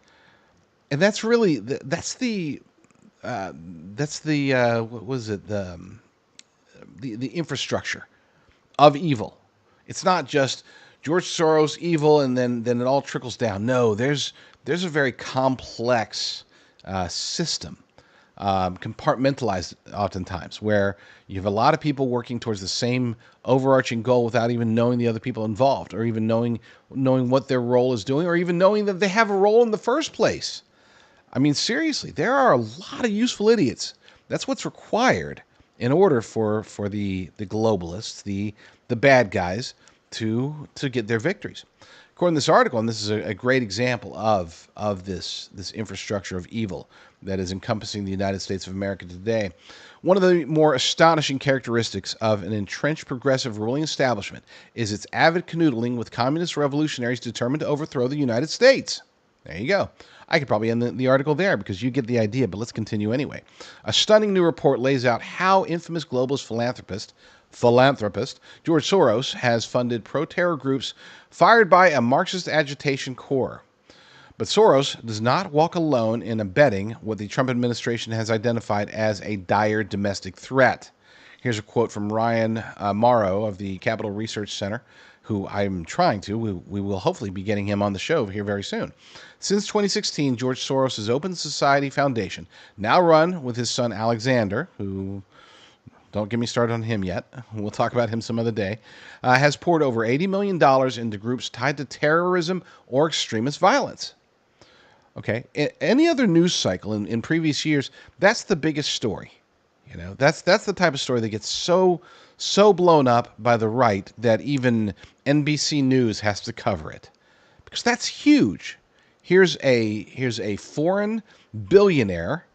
And that's really the infrastructure of evil. It's not just George Soros evil and then it all trickles down. No, there's a very complex system, compartmentalized oftentimes, where you have a lot of people working towards the same overarching goal without even knowing the other people involved, or even knowing what their role is doing, or even knowing that they have a role in the first place. I mean, seriously, there are a lot of useful idiots. That's what's required in order for the globalists, the bad guys, to get their victories. According to this article, and this is a great example of this infrastructure of evil that is encompassing the United States of America today, one of the more astonishing characteristics of an entrenched progressive ruling establishment is its avid canoodling with communist revolutionaries determined to overthrow the United States. There you go. I could probably end the article there because you get the idea, but let's continue anyway. A stunning new report lays out how infamous globalist philanthropist George Soros has funded pro-terror groups fired by a Marxist agitation core. But Soros does not walk alone in abetting what the Trump administration has identified as a dire domestic threat. Here's a quote from Ryan Morrow of the Capital Research Center, who I'm trying to. We will hopefully be getting him on the show here very soon. Since 2016, George Soros' Open Society Foundation, now run with his son Alexander, who, don't get me started on him yet, we'll talk about him some other day, has poured over $80 million into groups tied to terrorism or extremist violence. Okay, any other news cycle in previous years, that's the biggest story. You know, that's the type of story that gets so blown up by the right that even NBC News has to cover it, because that's huge. Here's a foreign billionaire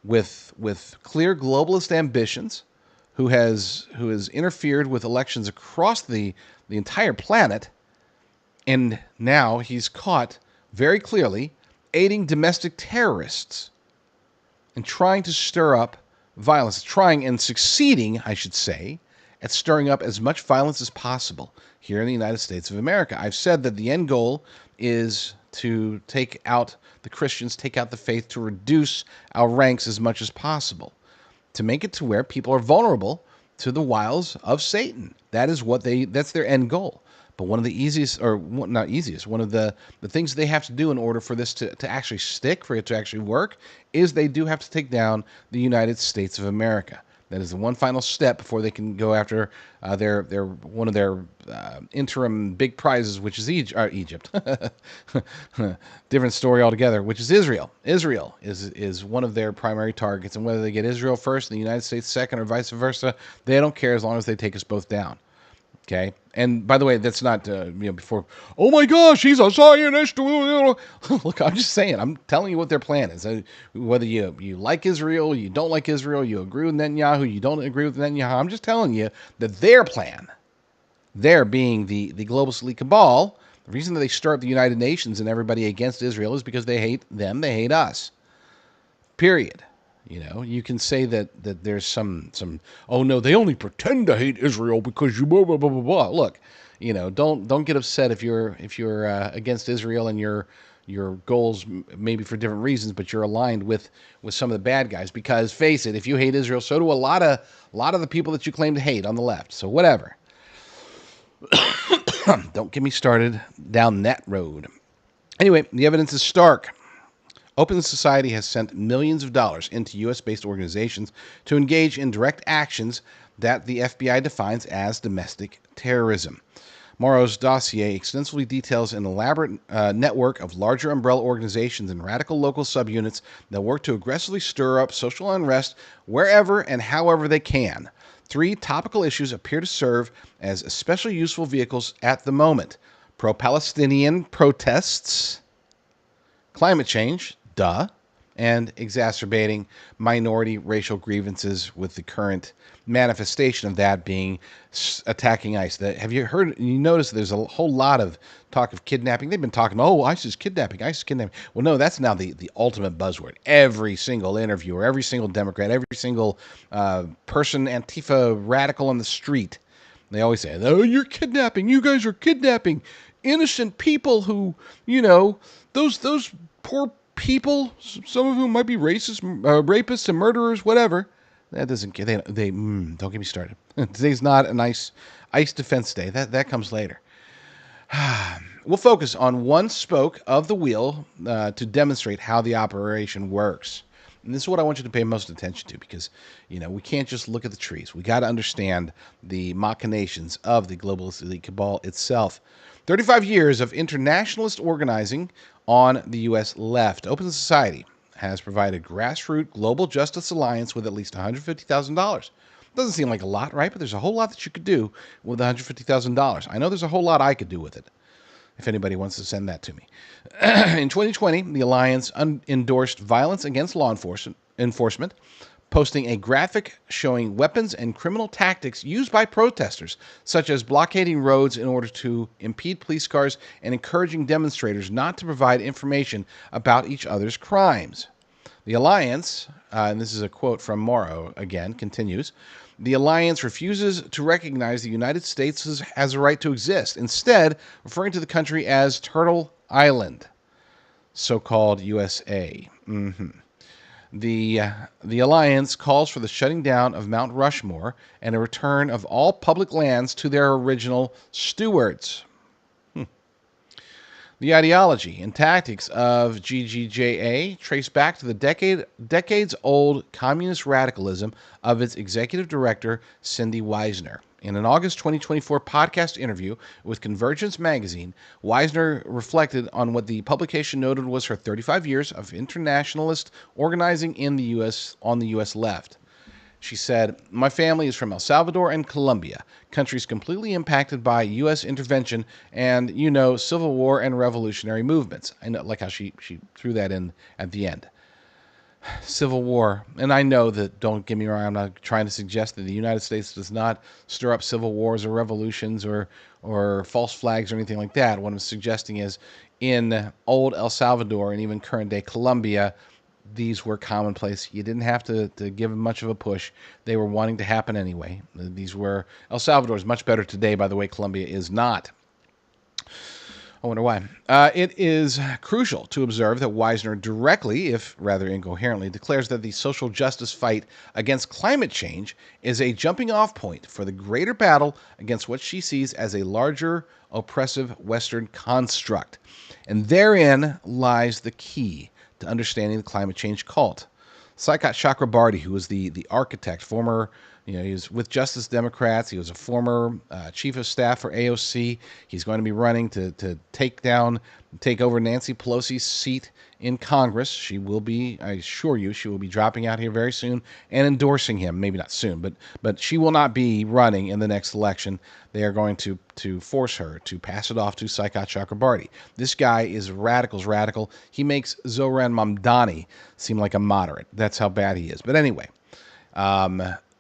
with clear globalist ambitions, who has interfered with elections across the entire planet, and now he's caught very clearly aiding domestic terrorists and trying to stir up violence, trying and succeeding, I should say, at stirring up as much violence as possible here in the United States of America. I've said that the end goal is to take out the Christians, take out the faith, to reduce our ranks as much as possible, to make it to where people are vulnerable to the wiles of Satan. That's their end goal. But one of the easiest, or not easiest, one of the things they have to do in order for this to actually stick, for it to actually work, is they do have to take down the United States of America. That is the one final step before they can go after their one of their interim big prizes, which is Egypt. Different story altogether, which is Israel. Israel is one of their primary targets, and whether they get Israel first and the United States second, or vice versa, they don't care as long as they take us both down. Okay, and by the way, that's not before. Oh my gosh, he's a Zionist. Look, I'm just saying. I'm telling you what their plan is. Whether you like Israel, you don't like Israel, you agree with Netanyahu, you don't agree with Netanyahu. I'm just telling you that their plan, their being the globalist elite cabal, the reason that they stir up the United Nations and everybody against Israel is because they hate them, they hate us. Period. You know, you can say that there's some, oh no, they only pretend to hate Israel because you blah blah blah blah blah. Look, you know, don't get upset if you're against Israel and your goals maybe for different reasons, but you're aligned with some of the bad guys. Because face it, if you hate Israel, so do a lot of the people that you claim to hate on the left. So whatever. Don't get me started down that road. Anyway, the evidence is stark. Open Society has sent millions of dollars into U.S.-based organizations to engage in direct actions that the FBI defines as domestic terrorism. Morrow's dossier extensively details an elaborate network of larger umbrella organizations and radical local subunits that work to aggressively stir up social unrest wherever and however they can. 3 topical issues appear to serve as especially useful vehicles at the moment: pro-Palestinian protests, climate change, and exacerbating minority racial grievances, with the current manifestation of that being attacking ICE. Have you heard, you notice there's a whole lot of talk of kidnapping. They've been talking, oh, ICE is kidnapping, ICE is kidnapping. Well, no, that's now the ultimate buzzword. Every single interviewer, every single Democrat, every single person, Antifa radical on the street, they always say, oh, you're kidnapping, you guys are kidnapping innocent people who, those poor people, some of whom might be racist, rapists and murderers, whatever. That doesn't get, don't get me started. Today's not an ICE defense day. That comes later. We'll focus on one spoke of the wheel to demonstrate how the operation works. And this is what I want you to pay most attention to, because, we can't just look at the trees. We got to understand the machinations of the globalist elite cabal itself. 35 years of internationalist organizing on the U.S. left. Open Society has provided grassroots global justice alliance with at least $150,000. Doesn't seem like a lot, right? But there's a whole lot that you could do with $150,000. I know there's a whole lot I could do with it, if anybody wants to send that to me. In 2020, the alliance endorsed violence against law enforcement, posting a graphic showing weapons and criminal tactics used by protesters, such as blockading roads in order to impede police cars and encouraging demonstrators not to provide information about each other's crimes. The alliance, and this is a quote from Morrow again, continues, the alliance refuses to recognize the United States as a right to exist, instead referring to the country as Turtle Island, so-called USA. The alliance calls for the shutting down of Mount Rushmore and a return of all public lands to their original stewards. The ideology and tactics of GGJA trace back to the decades-old communist radicalism of its executive director, Cindy Weisner. In an August 2024 podcast interview with Convergence magazine, Wisner reflected on what the publication noted was her 35 years of internationalist organizing in the U.S. on the U.S. left. She said, "My family is from El Salvador and Colombia, countries completely impacted by U.S. intervention and, civil war and revolutionary movements." I know, like how she threw that in at the end. Civil war. And I know that, don't get me wrong, I'm not trying to suggest that the United States does not stir up civil wars or revolutions or false flags or anything like that. What I'm suggesting is in old El Salvador and even current day Colombia, these were commonplace. You didn't have to give them much of a push. They were wanting to happen anyway. El Salvador is much better today, by the way. Colombia is not. I wonder why. It is crucial to observe that Wisner directly, if rather incoherently, declares that the social justice fight against climate change is a jumping-off point for the greater battle against what she sees as a larger, oppressive Western construct. And therein lies the key to understanding the climate change cult. Saikat Chakrabarty, who was the architect, former, he was with Justice Democrats. He was a former chief of staff for AOC. He's going to be running to take over Nancy Pelosi's seat in Congress. She will be, I assure you, she will be dropping out here very soon and endorsing him. Maybe not soon, but she will not be running in the next election. They are going to force her to pass it off to Saikat Chakrabarty. This guy is radical. He makes Zohran Mamdani seem like a moderate. That's how bad he is. But anyway,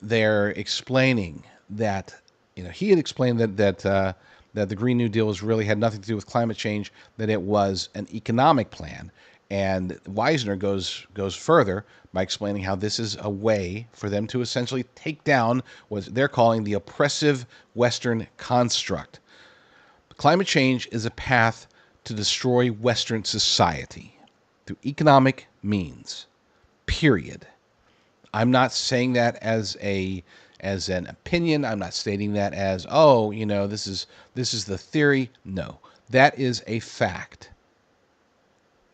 they're explaining that, he had explained that the Green New Deal really had nothing to do with climate change, that it was an economic plan. And Wisner goes further by explaining how this is a way for them to essentially take down what they're calling the oppressive Western construct. Climate change is a path to destroy Western society through economic means. Period. I'm not saying that as an opinion. I'm not stating that as, this is the theory. No, that is a fact.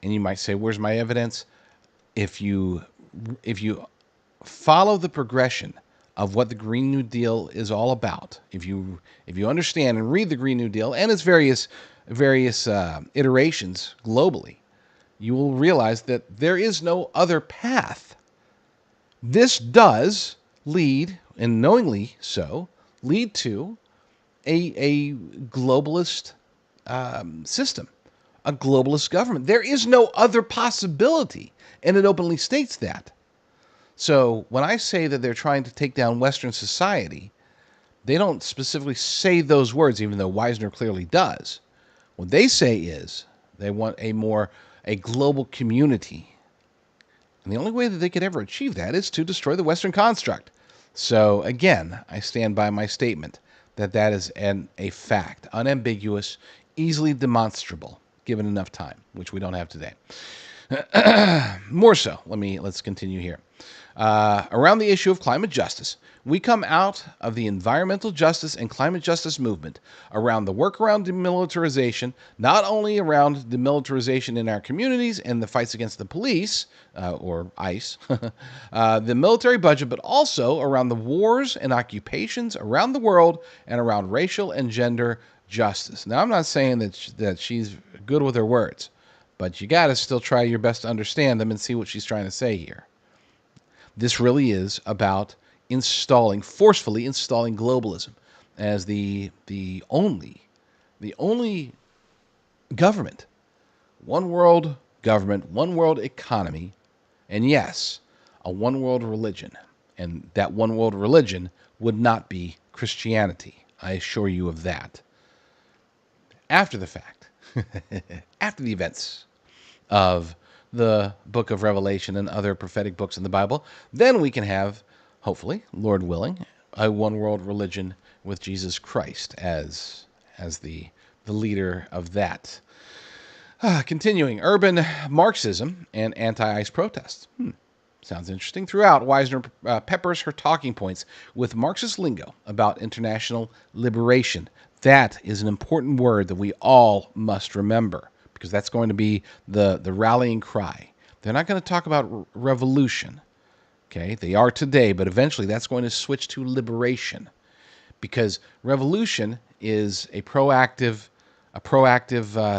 And you might say, where's my evidence? If you follow the progression of what the Green New Deal is all about, if you understand and read the Green New Deal and its various iterations globally, you will realize that there is no other path. This does lead, and knowingly so, lead to a globalist system, a globalist government. There is no other possibility, and it openly states that. So when I say that they're trying to take down Western society, they don't specifically say those words, even though Wisner clearly does. What they say is they want a global community. And the only way that they could ever achieve that is to destroy the Western construct. So again, I stand by my statement that is a fact, unambiguous, easily demonstrable, given enough time, which we don't have today. More so, let's continue here. Around the issue of climate justice, we come out of the environmental justice and climate justice movement around the work around demilitarization, not only around demilitarization in our communities and the fights against the police, or ICE, the military budget, but also around the wars and occupations around the world and around racial and gender justice. Now, I'm not saying that she's good with her words, but you got to still try your best to understand them and see what she's trying to say here. This really is about forcefully installing globalism as the only government, one world government, one world economy, and yes, a one world religion. And that one world religion would not be Christianity. I assure you of that. After the fact, after the events of the book of Revelation and other prophetic books in the Bible, then we can have, hopefully, Lord willing, a one world religion with Jesus Christ as the leader of that. Continuing, urban Marxism and anti-ICE protests. Sounds interesting. Throughout, Wisner peppers her talking points with Marxist lingo about international liberation. That is an important word that we all must remember, because that's going to be the rallying cry. They're not going to talk about revolution. Okay, they are today, but eventually that's going to switch to liberation, because revolution is a proactive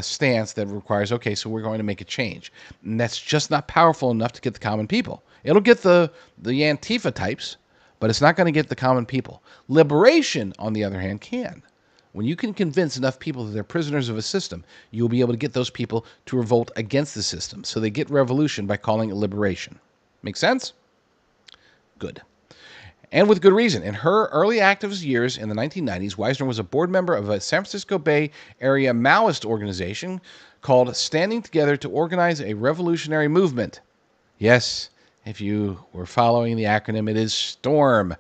stance that requires, okay, so we're going to make a change. And that's just not powerful enough to get the common people. It'll get the Antifa types, but it's not going to get the common people. Liberation, on the other hand, can. When you can convince enough people that they're prisoners of a system, you'll be able to get those people to revolt against the system. So they get revolution by calling it liberation. Make sense? Good. And with good reason. In her early activist years in the 1990s, Wisner was a board member of a San Francisco Bay Area Maoist organization called Standing Together to Organize a Revolutionary Movement. Yes, if you were following the acronym, it is STORM.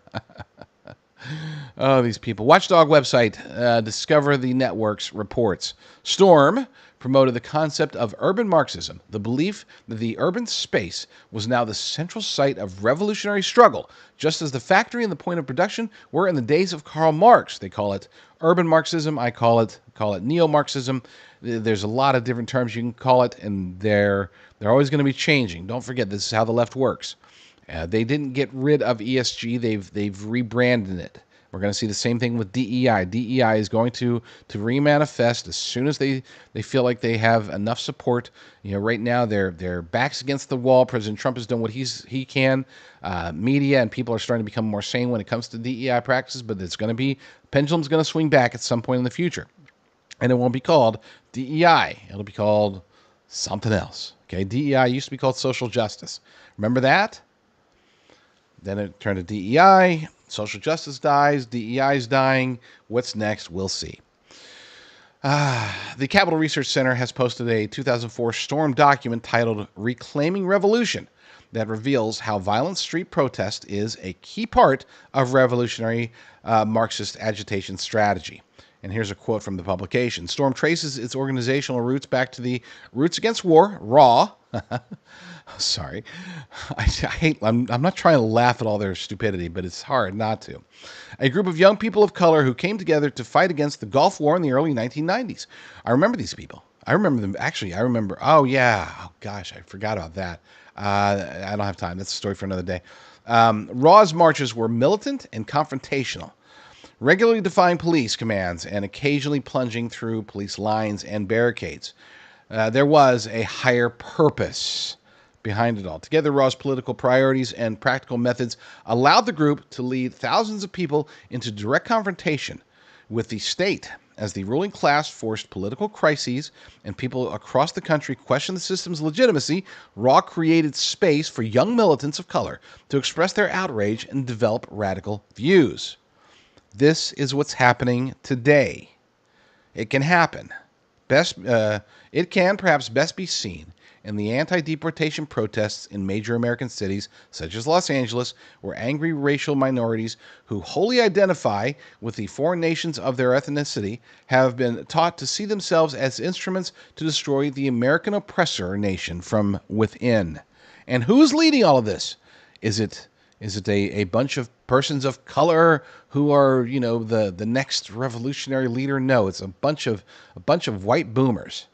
Oh, these people. Watchdog website, Discover the Network's reports. STORM promoted the concept of urban Marxism, the belief that the urban space was now the central site of revolutionary struggle, just as the factory and the point of production were in the days of Karl Marx. They call it urban Marxism. I call it neo-Marxism. There's a lot of different terms you can call it, and they're always going to be changing. Don't forget, this is how the left works. They didn't get rid of ESG. They've rebranded it. We're going to see the same thing with DEI. DEI is going to remanifest as soon as they feel like they have enough support. You know, right now their backs against the wall. President Trump has done what he can. Media and people are starting to become more sane when it comes to DEI practices, but it's going to be, pendulum's going to swing back at some point in the future. And it won't be called DEI. It'll be called something else. Okay, DEI used to be called social justice. Remember that? Then it turned to DEI. Social justice dies. DEI is dying. What's next? We'll see. The Capital Research Center has posted a 2004 STORM document titled Reclaiming Revolution that reveals how violent street protest is a key part of revolutionary Marxist agitation strategy. And here's a quote from the publication. STORM traces its organizational roots back to the Roots Against War, RAW. Sorry. I'm not trying to laugh at all their stupidity, but it's hard not to. A group of young people of color who came together to fight against the Gulf War in the early 1990s. I remember these people. I remember them. Actually, I remember. Oh, yeah. Oh, gosh, I forgot about that. I don't have time. That's a story for another day. RAW's marches were militant and confrontational, regularly defying police commands and occasionally plunging through police lines and barricades. There was a higher purpose behind it all. Together, Raw's political priorities and practical methods allowed the group to lead thousands of people into direct confrontation with the state as the ruling class forced political crises and people across the country questioned the system's legitimacy. Raw created space for young militants of color to express their outrage and develop radical views. This is what's happening today. It can happen. It can perhaps best be seen in the anti-deportation protests in major American cities, such as Los Angeles, where angry racial minorities who wholly identify with the foreign nations of their ethnicity have been taught to see themselves as instruments to destroy the American oppressor nation from within. And who's leading all of this? Is it a bunch of persons of color who are, the next revolutionary leader? No, it's a bunch of white boomers.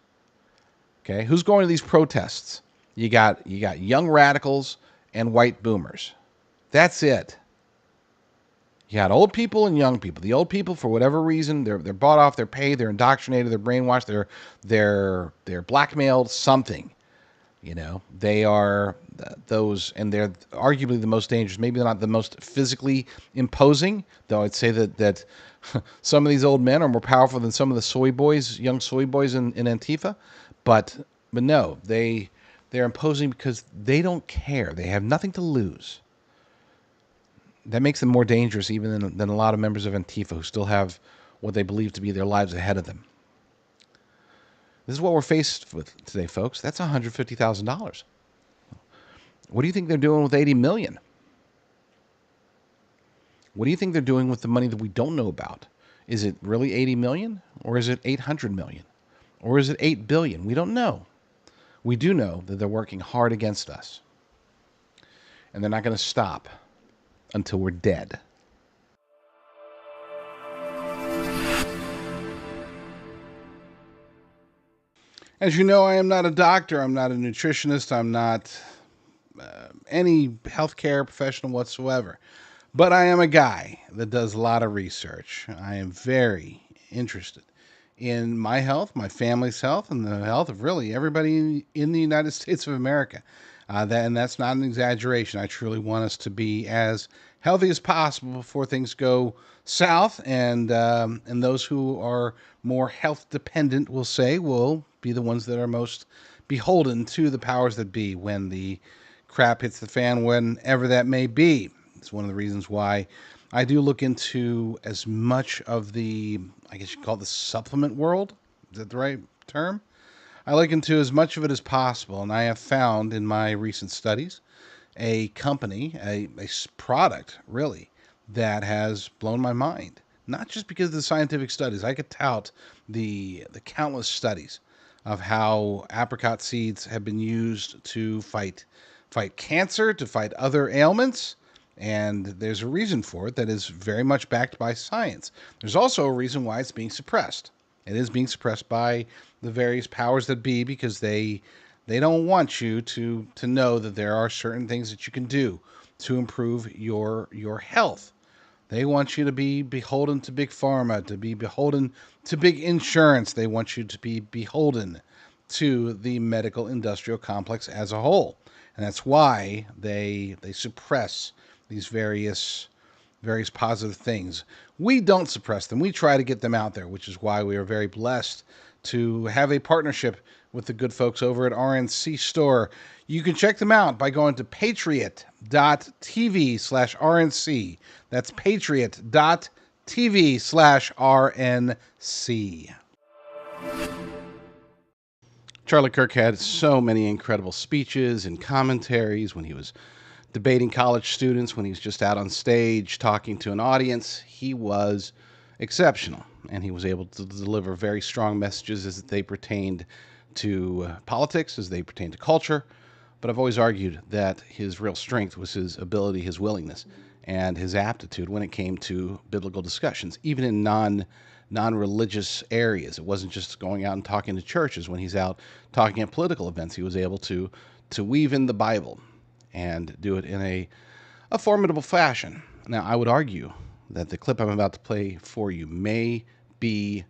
Okay, who's going to these protests? You got young radicals and white boomers. That's it. You got old people and young people. The old people, for whatever reason, they're bought off, they're paid, they're indoctrinated, they're brainwashed, they're blackmailed, something. They are those, and they're arguably the most dangerous. Maybe they're not the most physically imposing, though I'd say that some of these old men are more powerful than some of the young soy boys in Antifa. But no, they're imposing because they don't care. They have nothing to lose. That makes them more dangerous even than a lot of members of Antifa who still have what they believe to be their lives ahead of them. This is what we're faced with today, folks. That's $150,000. What do you think they're doing with $80 million? What do you think they're doing with the money that we don't know about? Is it really $80 million, or is it $800 million? Or is it $8 billion? We don't know. We do know that they're working hard against us. And they're not going to stop until we're dead. As you know, I am not a doctor. I'm not a nutritionist. I'm not any healthcare professional whatsoever. But I am a guy that does a lot of research. I am very interested in my health, my family's health, and the health of really everybody in the United States of America. And that's not an exaggeration. I truly want us to be as healthy as possible before things go south, and those who are more health dependent, will say, will be the ones that are most beholden to the powers that be when the crap hits the fan, whenever that may be. It's one of the reasons why I do look into as much of the, I guess you call it the supplement world. Is that the right term? I look into as much of it as possible, and I have found in my recent studies a company, a product, really, that has blown my mind. Not just because of the scientific studies. I could tout the countless studies of how apricot seeds have been used to fight cancer, to fight other ailments, and there's a reason for it that is very much backed by science. There's also a reason why it's being suppressed. It is being suppressed by the various powers that be because they don't want you to know that there are certain things that you can do to improve your health. They want you to be beholden to big pharma, to be beholden to big insurance. They want you to be beholden to the medical industrial complex as a whole. And that's why they suppress these various positive things. We don't suppress them. We try to get them out there, which is why we are very blessed to have a partnership with the good folks over at RNC Store. You can check them out by going to patriot.tv/RNC. That's patriot.tv/RNC. Charlie Kirk had so many incredible speeches and commentaries when he was debating college students, when he was just out on stage talking to an audience. He was exceptional, and he was able to deliver very strong messages as they pertained to politics, as they pertained to culture. But I've always argued that his real strength was his ability, his willingness, and his aptitude when it came to biblical discussions, even in non-religious areas. It wasn't just going out and talking to churches. When he's out talking at political events, he was able to weave in the Bible and do it in a formidable fashion. Now, I would argue that the clip I'm about to play for you may be,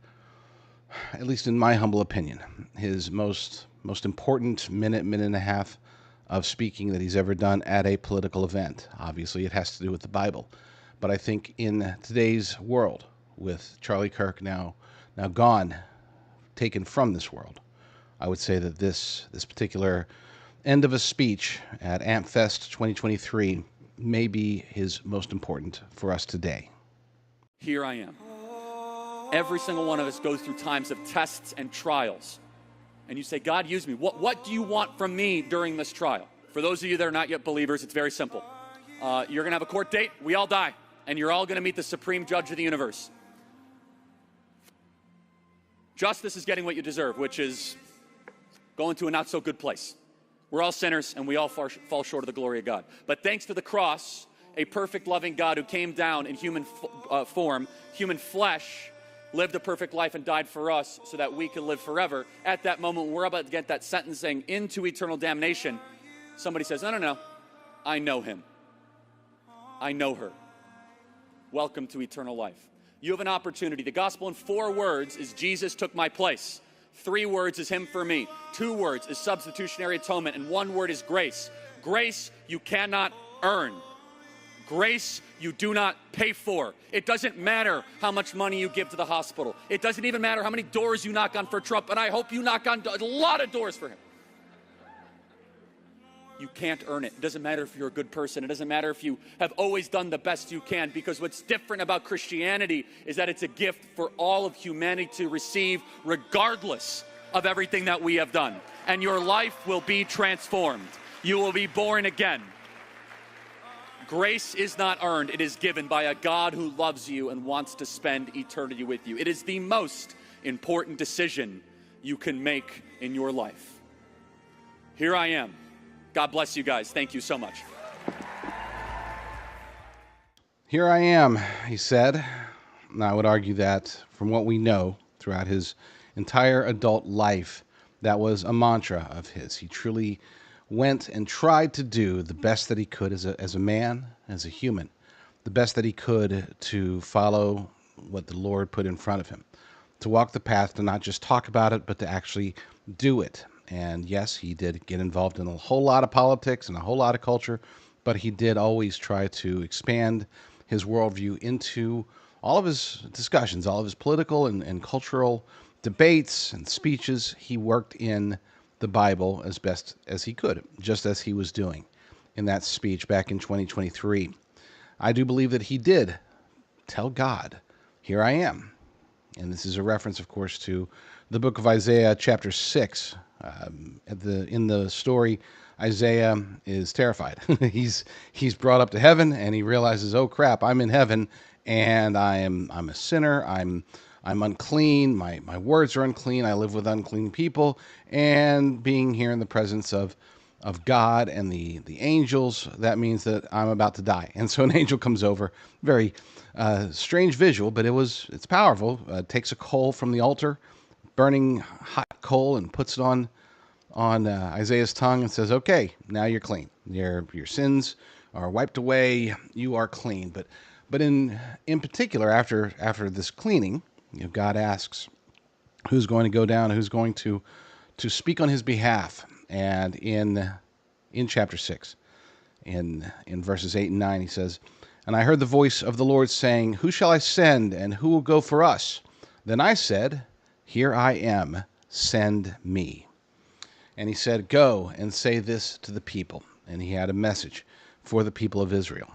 at least in my humble opinion, his most important minute and a half of speaking that he's ever done at a political event. Obviously, it has to do with the Bible. But I think in today's world, with Charlie Kirk now gone, taken from this world, I would say that this particular end of a speech at AmpFest 2023 may be his most important for us today. Here I am. Every single one of us goes through times of tests and trials. And you say, God, use me. What do you want from me during this trial? For those of you that are not yet believers, it's very simple. You're going to have a court date. We all die. And you're all going to meet the supreme judge of the universe. Justice is getting what you deserve, which is going to a not-so-good place. We're all sinners, and we all fall short of the glory of God. But thanks to the cross, a perfect, loving God who came down in human form, human flesh, lived a perfect life and died for us so that we could live forever. At that moment, we're about to get that sentencing into eternal damnation. Somebody says, no, I know him. I know her. Welcome to eternal life. You have an opportunity. The gospel in 4 words is Jesus took my place. 3 words is him for me. 2 words is substitutionary atonement. And 1 word is grace. Grace you cannot earn. Grace you do not pay for. It doesn't matter how much money you give to the hospital. It doesn't even matter how many doors you knock on for Trump. And I hope you knock on a lot of doors for him. You can't earn it. It doesn't matter if you're a good person. It doesn't matter if you have always done the best you can, because what's different about Christianity is that it's a gift for all of humanity to receive regardless of everything that we have done. And your life will be transformed. You will be born again. Grace is not earned. It is given by a God who loves you and wants to spend eternity with you. It is the most important decision you can make in your life. Here I am. God bless you guys. Thank you so much. Here I am, he said. And I would argue that from what we know throughout his entire adult life, that was a mantra of his. He truly went and tried to do the best that he could as a man, as a human, the best that he could to follow what the Lord put in front of him, to walk the path, to not just talk about it, but to actually do it. And yes, he did get involved in a whole lot of politics and a whole lot of culture, but he did always try to expand his worldview into all of his discussions, all of his political and cultural debates and speeches. He worked in the Bible as best as he could, just as he was doing in that speech back in 2023. I do believe that he did tell God, "Here I am." And this is a reference, of course, to the book of Isaiah, chapter 6. In the story, Isaiah is terrified. he's brought up to heaven, and he realizes, "Oh crap, I'm in heaven, and I'm a sinner. I'm unclean. My words are unclean. I live with unclean people, and being here in the presence of God and the angels, that means that I'm about to die." And so an angel comes over, very strange visual, but it's powerful. Takes a coal from the altar, burning hot coal, and puts it on Isaiah's tongue and says, "Okay, now you're clean. Your sins are wiped away. You are clean." But in particular, after this cleaning, God asks who's going to go down, who's going to speak on his behalf. And in chapter 6, in verses 8 and 9, he says, "And I heard the voice of the Lord saying, 'Who shall I send, and who will go for us?' Then I said, 'Here I am, send me.' And he said, 'Go and say this to the people.'" And he had a message for the people of Israel.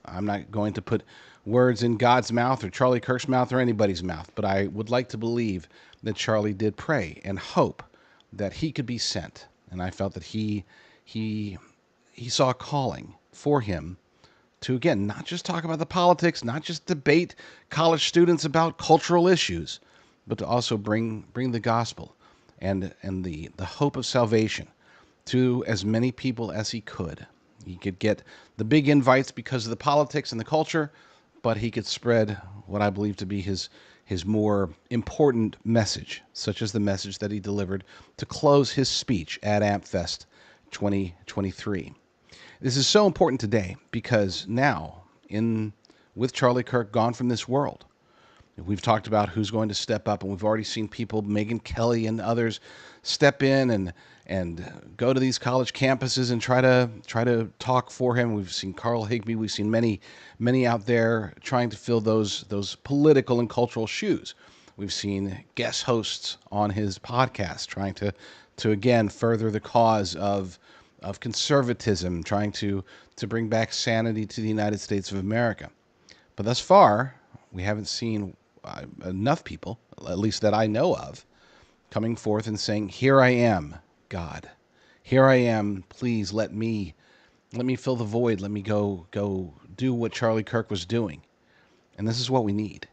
I'm not going to put words in God's mouth or Charlie Kirk's mouth or anybody's mouth, but I would like to believe that Charlie did pray and hope that he could be sent. And I felt that he saw a calling for him to, again, not just talk about the politics, not just debate college students about cultural issues, but to also bring the gospel and the hope of salvation to as many people as he could. He could get the big invites because of the politics and the culture, but he could spread what I believe to be his more important message, such as the message that he delivered to close his speech at AmpFest 2023. This is so important today because now, with Charlie Kirk gone from this world, we've talked about who's going to step up, and we've already seen people, Megyn Kelly and others, step in and go to these college campuses and try to talk for him. We've seen Carl Higbee. We've seen many out there trying to fill those political and cultural shoes. We've seen guest hosts on his podcast trying to again further the cause of conservatism, trying to bring back sanity to the United States of America. But thus far, we haven't seen enough people, at least that I know of, coming forth and saying, "Here I am, God. Here I am. Please let me fill the void. Let me go do what Charlie Kirk was doing." And this is what we need.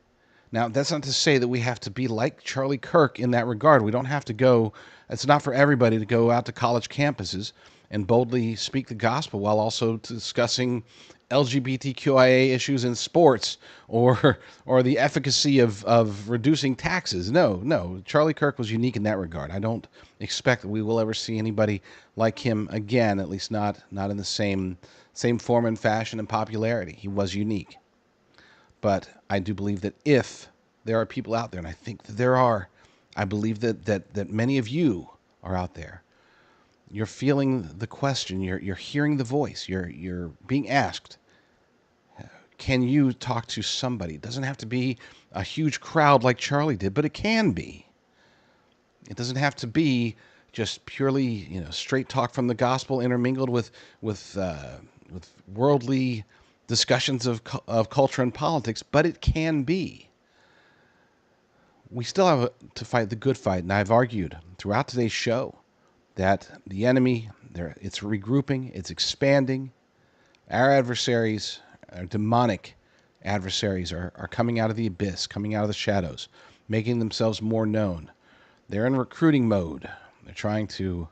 Now, that's not to say that we have to be like Charlie Kirk in that regard. We don't have to go. It's not for everybody to go out to college campuses and boldly speak the gospel while also discussing LGBTQIA issues in sports or the efficacy of reducing taxes. No. Charlie Kirk was unique in that regard. I don't expect that we will ever see anybody like him again, at least not in the same form and fashion and popularity. He was unique. But I do believe that if there are people out there, and I think that there are, I believe that many of you are out there. You're feeling the question. You're hearing the voice. You're being asked, can you talk to somebody? It doesn't have to be a huge crowd like Charlie did, but it can be. It doesn't have to be just purely, straight talk from the gospel intermingled with worldly discussions of culture and politics, but it can be. We still have to fight the good fight, and I've argued throughout today's show that the enemy, it's regrouping, it's expanding. Our adversaries, our demonic adversaries, are coming out of the abyss, coming out of the shadows, making themselves more known. They're in recruiting mode. They're trying to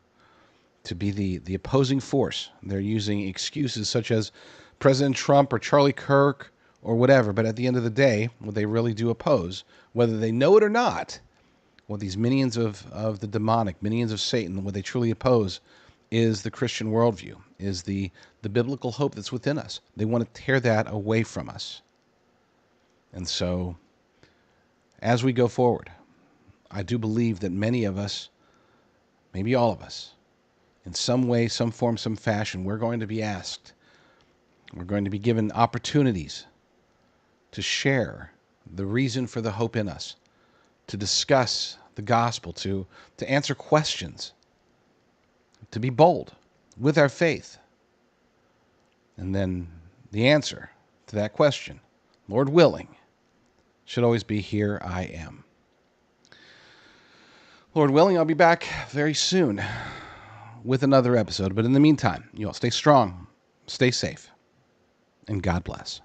be the opposing force. They're using excuses such as President Trump or Charlie Kirk or whatever, but at the end of the day, what they really do oppose, whether they know it or not, what these minions of the demonic, minions of Satan, what they truly oppose is the Christian worldview. is the biblical hope that's within us. They want to tear that away from us. And so, as we go forward, I do believe that many of us, maybe all of us, in some way, some form, some fashion, we're going to be asked, we're going to be given opportunities to share the reason for the hope in us, to discuss the gospel, to answer questions, to be bold with our faith. And then the answer to that question, Lord willing, should always be, here I am. Lord willing, I'll be back very soon with another episode. But in the meantime, you all stay strong, stay safe, and God bless.